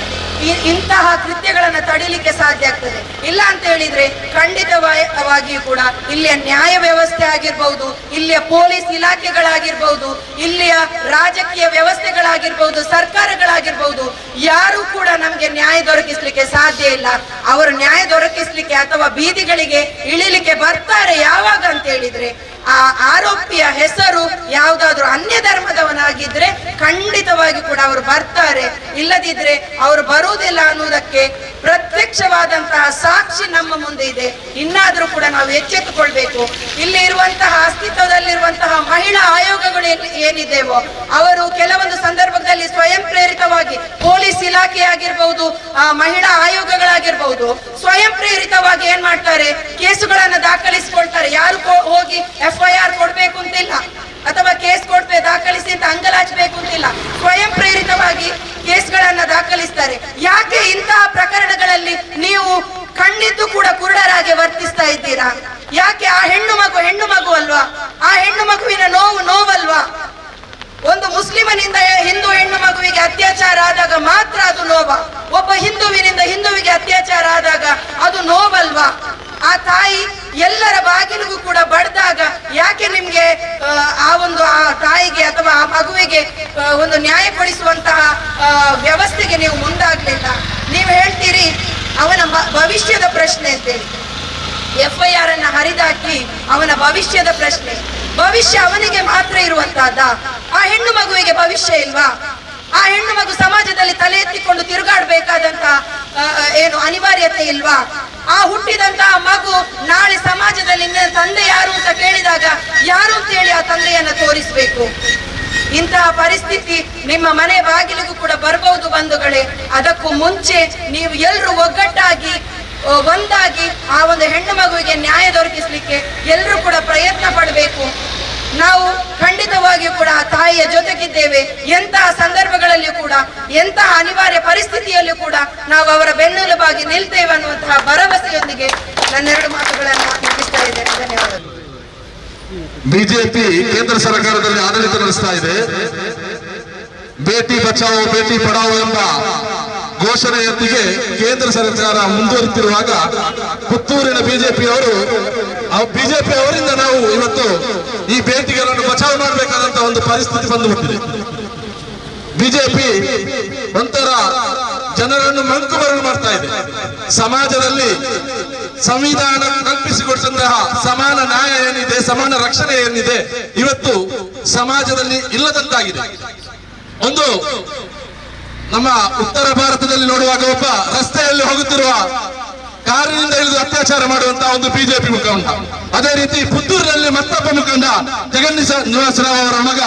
ಇಂತಹ ಕೃತ್ಯಗಳನ್ನ ತಡಿಲಿಕ್ಕೆ ಸಾಧ್ಯ ಆಗ್ತದೆ. ಇಲ್ಲ ಅಂತ ಹೇಳಿದ್ರೆ ಖಂಡಿತವಾಗಿಯೂ ಕೂಡ ಇಲ್ಲಿಯ ನ್ಯಾಯ ವ್ಯವಸ್ಥೆ ಆಗಿರ್ಬಹುದು, ಇಲ್ಲಿಯ ಪೊಲೀಸ್ ಇಲಾಖೆಗಳಾಗಿರ್ಬಹುದು, ಇಲ್ಲಿಯ ರಾಜಕೀಯ ವ್ಯವಸ್ಥೆಗಳಾಗಿರ್ಬಹುದು, ಸರ್ಕಾರಗಳಾಗಿರ್ಬಹುದು, ಯಾರು ಕೂಡ ನಮ್ಗೆ ನ್ಯಾಯ ದೊರಕಿಸ್ಲಿಕ್ಕೆ ಸಾಧ್ಯ ಇಲ್ಲ. ಅವರು ನ್ಯಾಯ ದೊರಕಿಸ್ಲಿಕ್ಕೆ ಅಥವಾ ಬೀದಿಗಳಿಗೆ ಇಳಿಲಿಕ್ಕೆ ಬರ್ತಾರೆ ಯಾವಾಗ ಅಂತ ಹೇಳಿದ್ರೆ, ಆ ಆರೋಪಿಯ ಹೆಸರು ಯಾವುದಾದ್ರೂ ಅನ್ಯ ಧರ್ಮದವನಾಗಿದ್ರೆ ಖಂಡಿತವಾಗಿ ಕೂಡ ಅವರು ಬರ್ತಾರೆ. ಇಲ್ಲದಿದ್ರೆ ಅವರು ಬರುವುದಿಲ್ಲ ಅನ್ನುವುದಕ್ಕೆ ಪ್ರತ್ಯಕ್ಷವಾದಂತಹ ಸಾಕ್ಷಿ ನಮ್ಮ ಮುಂದೆ ಇದೆ. ಇನ್ನಾದ್ರೂ ಕೂಡ ನಾವು ಎಚ್ಚೆತ್ತುಕೊಳ್ಬೇಕು. ಇಲ್ಲಿ ಇರುವಂತಹ ಅಸ್ತಿತ್ವದಲ್ಲಿರುವಂತಹ ಮಹಿಳಾ ಆಯೋಗಗಳು ಏನಿದೆವೋ ಅವರು ಕೆಲವೊಂದು ಸಂದರ್ಭದಲ್ಲಿ ಸ್ವಯಂ ಪ್ರೇರಿತವಾಗಿ ಪೊಲೀಸ್ ಇಲಾಖೆ ಆಗಿರ್ಬಹುದು, ಮಹಿಳಾ ಆಯೋಗಗಳಾಗಿರ್ಬಹುದು, ಸ್ವಯಂ ಪ್ರೇರಿತವಾಗಿ ಏನ್ ಮಾಡ್ತಾರೆ, ಕೇಸುಗಳನ್ನ ದಾಖಲಿಸಿಕೊಳ್ತಾರೆ. ಯಾರು ಹೋಗಿ FIR ಕೊಡ್ಬೇಕು ಅಂತಿಲ್ಲ ಅಥವಾ ಕೇಸ್ ಕೊಡ್ಬೇಕು ದಾಖಲಿಸಿ ಅಂತ ಅಂಗಲಾಚಬೇಕು ಅಂತಿಲ್ಲ. ಸ್ವಯಂ ಪ್ರೇರಿತವಾಗಿ ಕೇಸ್ಗಳನ್ನ ದಾಖಲಿಸ್ತಾರೆ. ಯಾಕೆ ಇಂತಹ ಪ್ರಕರಣಗಳಲ್ಲಿ ನೀವು ಕಣ್ಣಿದ್ದು ಕೂಡ ಕುರುಡರಾಗಿ ವರ್ತಿಸ್ತಾ ಇದ್ದೀರಾ? ಯಾಕೆ? ಆ ಹೆಣ್ಣು ಮಗು ಅಲ್ವಾ? ಆ ಹೆಣ್ಣು ಮಗುವಿನ ನೋವಲ್ವಾ? ಒಂದು ಮುಸ್ಲಿಮನಿಂದ ಹಿಂದೂ ಹೆಣ್ಣು ಮಗುವಿಗೆ ಅತ್ಯಾಚಾರ ಆದಾಗ ಮಾತ್ರ ಅದು ನೋವ? ಒಬ್ಬ ಹಿಂದುವಿನಿಂದ ಹಿಂದುವಿಗೆ ಅತ್ಯಾಚಾರ ಆದಾಗ ಅದು ನೋವಲ್ವಾ? ಆ ತಾಯಿ ಎಲ್ಲರ ಬಾಗಿಲಿಗೂ ಕೂಡ ಬಡ್ದಾಗ ಯಾಕೆ ನಿಮ್ಗೆ ಆ ತಾಯಿಗೆ ಅಥವಾ ಆ ಮಗುವಿಗೆ ಒಂದು ನ್ಯಾಯ ಕೊಡಿಸುವಂತಹ ವ್ಯವಸ್ಥೆಗೆ ನೀವು ಮುಂದಾಗ್ಲಿಲ್ಲ? ನೀವು ಹೇಳ್ತೀರಿ ಅವನ ಭವಿಷ್ಯದ ಪ್ರಶ್ನೆ ಅಂತೇಳಿ. FIR ಅನ್ನ ಹರಿದಾಕಿ ಅವನ ಭವಿಷ್ಯದ ಪ್ರಶ್ನೆ. ಭವಿಷ್ಯ ಅವನಿಗೆ ಮಾತ್ರ ಇರುವಂತಹದ್ದ? ಆ ಹೆಣ್ಣು ಮಗುವಿಗೆ ಭವಿಷ್ಯ ಇಲ್ವಾ? ಆ ಹೆಣ್ಣು ಮಗು ಸಮಾಜದಲ್ಲಿ ತಲೆ ಎತ್ತಿಕೊಂಡು ತಿರುಗಾಡಬೇಕಾದಂತ ಅನಿವಾರ್ಯತೆ ಇಲ್ವಾ? ಆ ಹುಟ್ಟಿದಂತಹ ಮಗು ನಾಳೆ ಸಮಾಜದಲ್ಲಿ ತಂದೆ ಯಾರು ಅಂತ ಕೇಳಿದಾಗ ಯಾರು ಅಂತ ಹೇಳಿ ಆ ತಂದೆಯನ್ನ ತೋರಿಸ್ಬೇಕು. ಇಂತಹ ಪರಿಸ್ಥಿತಿ ನಿಮ್ಮ ಮನೆ ಬಾಗಿಲಿಗೂ ಕೂಡ ಬರಬಹುದು ಬಂಧುಗಳೇ. ಅದಕ್ಕೂ ಮುಂಚೆ ನೀವು ಎಲ್ಲರೂ ಒಗ್ಗಟ್ಟಾಗಿ ಒಂದಾಗಿ ಆ ಒಂದು ಹೆಣ್ಣು ಮಗುವಿಗೆ ನ್ಯಾಯ ದೊರಕಿಸಲಿಕ್ಕೆ ಎಲ್ಲರೂ ಕೂಡ ಪ್ರಯತ್ನ ಪಡಬೇಕು. ನಾವು ಖಂಡಿತವಾಗಿಯೂ ಕೂಡ ತಾಯಿಯ ಜೊತೆಗಿದ್ದೇವೆ. ಎಂತಹ ಸಂದರ್ಭಗಳಲ್ಲಿಯೂ ಕೂಡ, ಎಂತಹ ಅನಿವಾರ್ಯ ಪರಿಸ್ಥಿತಿಯಲ್ಲಿಯೂ ಕೂಡ ನಾವು ಅವರ ಬೆನ್ನೆಲುಬಾಗಿ ನಿಲ್ತೇವೆ ಅನ್ನುವಂತಹ ಭರವಸೆಯೊಂದಿಗೆ ನನ್ನೆರಡು ಮಾತುಗಳನ್ನು ಮುಗಿಸ್ತಾ ಇದ್ದೇನೆ. ಧನ್ಯವಾದಗಳು. ಬಿಜೆಪಿ ಕೇಂದ್ರ ಸರ್ಕಾರದಲ್ಲಿ ಆಡಳಿತ ನಡೆಸ್ತಾ ಇದೆ. ಬೇಟಿ ಬಚಾವೋ ಬೇಟಿ ಪಡಾವೋ ಎಂಬ ಘೋಷಣೆಯೊಂದಿಗೆ ಕೇಂದ್ರ ಸರ್ಕಾರ ಮುಂದುವರಿತಿರುವಾಗ ಪುತ್ತೂರಿನ ಬಿಜೆಪಿ ಅವರಿಂದ ನಾವು ಇವತ್ತು ಈ ಬೇಟಿಗಳನ್ನು ಬಚಾವ್ ಮಾಡಬೇಕಾದಂತಹ ಒಂದು ಪರಿಸ್ಥಿತಿ ಬಂದುಬಿಟ್ಟಿದೆ. ಬಿಜೆಪಿ ಒಂಥರ ಜನರನ್ನು ಮಂಕುಬರಲು ಮಾಡ್ತಾ ಇದೆ. ಸಮಾಜದಲ್ಲಿ ಸಂವಿಧಾನ ಕಲ್ಪಿಸಿಕೊಟ್ಟಂತಹ ಸಮಾನ ನ್ಯಾಯ ಏನಿದೆ, ಸಮಾನ ರಕ್ಷಣೆ ಏನಿದೆ, ಇವತ್ತು ಸಮಾಜದಲ್ಲಿ ಇಲ್ಲದಂತಾಗಿದೆ. ಒಂದು ನಮ್ಮ ಉತ್ತರ ಭಾರತದಲ್ಲಿ ನೋಡುವಾಗ ಒಬ್ಬ ರಸ್ತೆಯಲ್ಲಿ ಹೋಗುತ್ತಿರುವ ಕಾರಿನಿಂದ ಇಳಿದು ಅತ್ಯಾಚಾರ ಮಾಡುವಂತಹ ಒಂದು ಬಿಜೆಪಿ ಮುಖಂಡ. ಅದೇ ರೀತಿ ಪುತ್ತೂರಿನಲ್ಲಿ ಮತ್ತೊಬ್ಬ ಮುಖಂಡ ಜಗನ್ನಿವಾಸ ರಾವ್ ಅವರ ಮಗ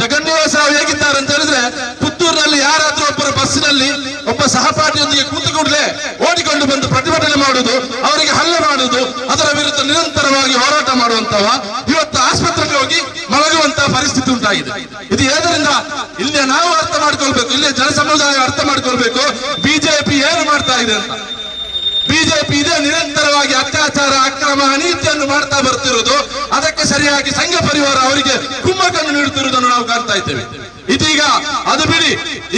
ಜಗನ್ನಿವಾಸ ರಾವ್ ಹೇಗಿದ್ದಾರೆ ಅಂತ ಹೇಳಿದ್ರೆ, ಪುತ್ತೂರಿನಲ್ಲಿ ಯಾರಾದ್ರೂ ಒಬ್ಬರ ಬಸ್ಸಿನಲ್ಲಿ ಒಬ್ಬ ಸಹಪಾಠಿಯೊಂದಿಗೆ ಕೂತುಕೊಂಡಲೇ ಓಡಿಕೊಂಡು ಬಂದು ಪ್ರತಿಭಟನೆ ಮಾಡುವುದು, ಅವರಿಗೆ ಹಲ್ಲೆ ಮಾಡುವುದು, ಅದರ ವಿರುದ್ಧ ನಿರಂತರವಾಗಿ ಹೋರಾಟ ಮಾಡುವಂತವ ಇವತ್ತು ಆಸ್ಪತ್ರೆಗೆ ಹೋಗಿ ಮಲಗುವಂತಹ ಪರಿಸ್ಥಿತಿ ಉಂಟಾಗಿದೆ. ಇದು ಏದರಿಂದ ಇಲ್ಲಿ ನಾವು ಅರ್ಥ ಮಾಡ್ಕೊಳ್ಬೇಕು, ಇಲ್ಲಿ ಜನಸಮುದಾಯ ಅರ್ಥ ಮಾಡ್ಕೊಳ್ಬೇಕು ಬಿಜೆಪಿ ಏನು ಮಾಡ್ತಾ ಇದೆ ಅಂತ. ಬಿಜೆಪಿ ಇದೇ ನಿರಂತರವಾಗಿ ಅತ್ಯಾಚಾರ, ಅಕ್ರಮ, ಅನೀತಿಯನ್ನು ಮಾಡ್ತಾ ಬರ್ತಿರೋದು. ಅದಕ್ಕೆ ಸರಿಯಾಗಿ ಸಂಘ ಪರಿವಾರ ಅವರಿಗೆ ಕುಮ್ಮಕ್ಕನ್ನು ನೀಡುತ್ತಿರುವುದನ್ನು ನಾವು ಕಾಣ್ತಾ ಇದ್ದೇವೆ. ಇದೀಗ ಅದು ಬಿಡಿ,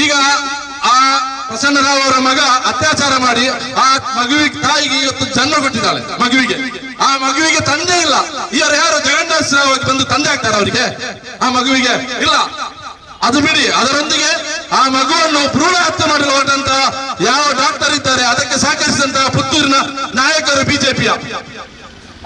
ಈಗ ಆ ಪ್ರಸನ್ನ ರಾವ್ ಅವರ ಮಗ ಅತ್ಯಾಚಾರ ಮಾಡಿ ಆ ಮಗುವಿಗೆ ತಾಯಿಗೆ ಇವತ್ತು ಜನ್ಮ ಕೊಟ್ಟಿದ್ದಾಳೆ. ಆ ಮಗುವಿಗೆ ತಂದೆ ಇಲ್ಲ. ಇವರು ಯಾರು ಜಗನ್ನಾಥ ರಾವ್ ಬಂದು ತಂದೆ ಆಗ್ತಾರೆ ಅವರಿಗೆ? ಆ ಮಗುವಿಗೆ ಇಲ್ಲ. ಅದು ಬಿಡಿ, ಅದರೊಂದಿಗೆ ಆ ಮಗುವನ್ನು ಭ್ರೂಣ ಹತ್ಯೆ ಮಾಡಲು ಹೊರಟಂತಹ ಯಾವ ಡಾಕ್ಟರ್ ಇದ್ದಾರೆ ಅದಕ್ಕೆ ಸಹಕರಿಸಿದಂತಹ ಪುತ್ತೂರಿನ ನಾಯಕರು ಬಿಜೆಪಿಯ.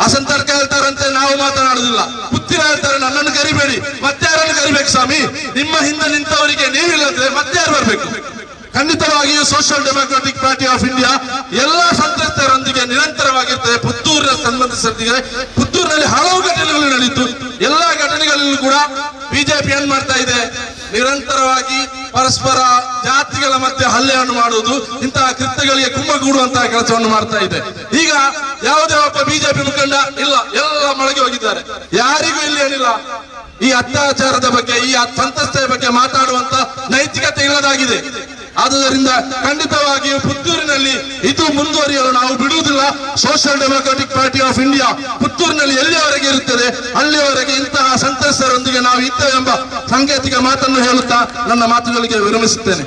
ಅಸಂತರ್ಕ ಹೇಳ್ತಾರಂತೆ ನಾವು ಮಾತನಾಡುದಿಲ್ಲ. ಪುತ್ತಿರ ಹೇಳ್ತಾರೆ ನನ್ನನ್ನು ಕರಿಬೇಡಿ, ಮತ್ತಾರನ್ನು ಕರಿಬೇಕು ಸ್ವಾಮಿ. ನಿಮ್ಮ ಹಿಂದೆ ನಿಂತವರಿಗೆ ನೀವಿಲ್ಲದ್ರೆ ಮತ್ತಾರು ಬರ್ಬೇಕು. ಖಂಡಿತವಾಗಿಯೂ social democratic party of India ಎಲ್ಲಾ ಸಂತ್ರಸ್ತರೊಂದಿಗೆ ನಿರಂತರವಾಗಿರ್ತದೆ. ಪುತ್ತೂರಿನ ಸಂಬಂಧಿಸಿದ ಪುತ್ತೂರಿನಲ್ಲಿ ಹಲವು ಘಟನೆಗಳು ನಡೆಯಿತು. ಎಲ್ಲಾ ಘಟನೆಗಳಲ್ಲೂ ಕೂಡ ಬಿಜೆಪಿ ಏನ್ ಮಾಡ್ತಾ ಇದೆ, ನಿರಂತರವಾಗಿ ಪರಸ್ಪರ ಜಾತಿಗಳ ಮಧ್ಯೆ ಹಲ್ಲೆಯನ್ನು ಮಾಡುವುದು, ಇಂತಹ ಕೃತ್ಯಗಳಿಗೆ ಕುಮ್ಮಗೂಡುವಂತಹ ಕೆಲಸವನ್ನು ಮಾಡ್ತಾ ಇದೆ. ಈಗ ಯಾವುದೇ ಒಬ್ಬ ಬಿಜೆಪಿ ಮುಖಂಡ ಇಲ್ಲ, ಎಲ್ಲ ಮೊಳಗೆ ಹೋಗಿದ್ದಾರೆ. ಯಾರಿಗೂ ಇಲ್ಲಿ ಏನಿಲ್ಲ. ಈ ಅತ್ಯಾಚಾರದ ಬಗ್ಗೆ, ಈ ಸಂತ್ರಸ್ತೆಯ ಬಗ್ಗೆ ಮಾತಾಡುವಂತ ನೈತಿಕತೆ ಇಲ್ಲದಾಗಿದೆ. ಆದುದರಿಂದ ಖಂಡಿತವಾಗಿಯೂ ಪುತ್ತೂರಿನಲ್ಲಿ ಇದು ಮುಂದುವರಿಯಲು ನಾವು ಬಿಡುವುದಿಲ್ಲ. Social democratic party of India ಪುತ್ತೂರಿನಲ್ಲಿ ಎಲ್ಲಿಯವರೆಗೆ ಇರುತ್ತದೆ ಅಲ್ಲಿಯವರೆಗೆ ಇಂತಹ ಸಂತ್ರಸ್ತರೊಂದಿಗೆ ನಾವು ಇದ್ದೇವೆ ಎಂಬ ಸಾಂಕೇತಿಕ ಮಾತನ್ನು ಹೇಳುತ್ತಾ ನನ್ನ ಮಾತುಗಳಿಗೆ ವಿರಮಿಸುತ್ತೇನೆ.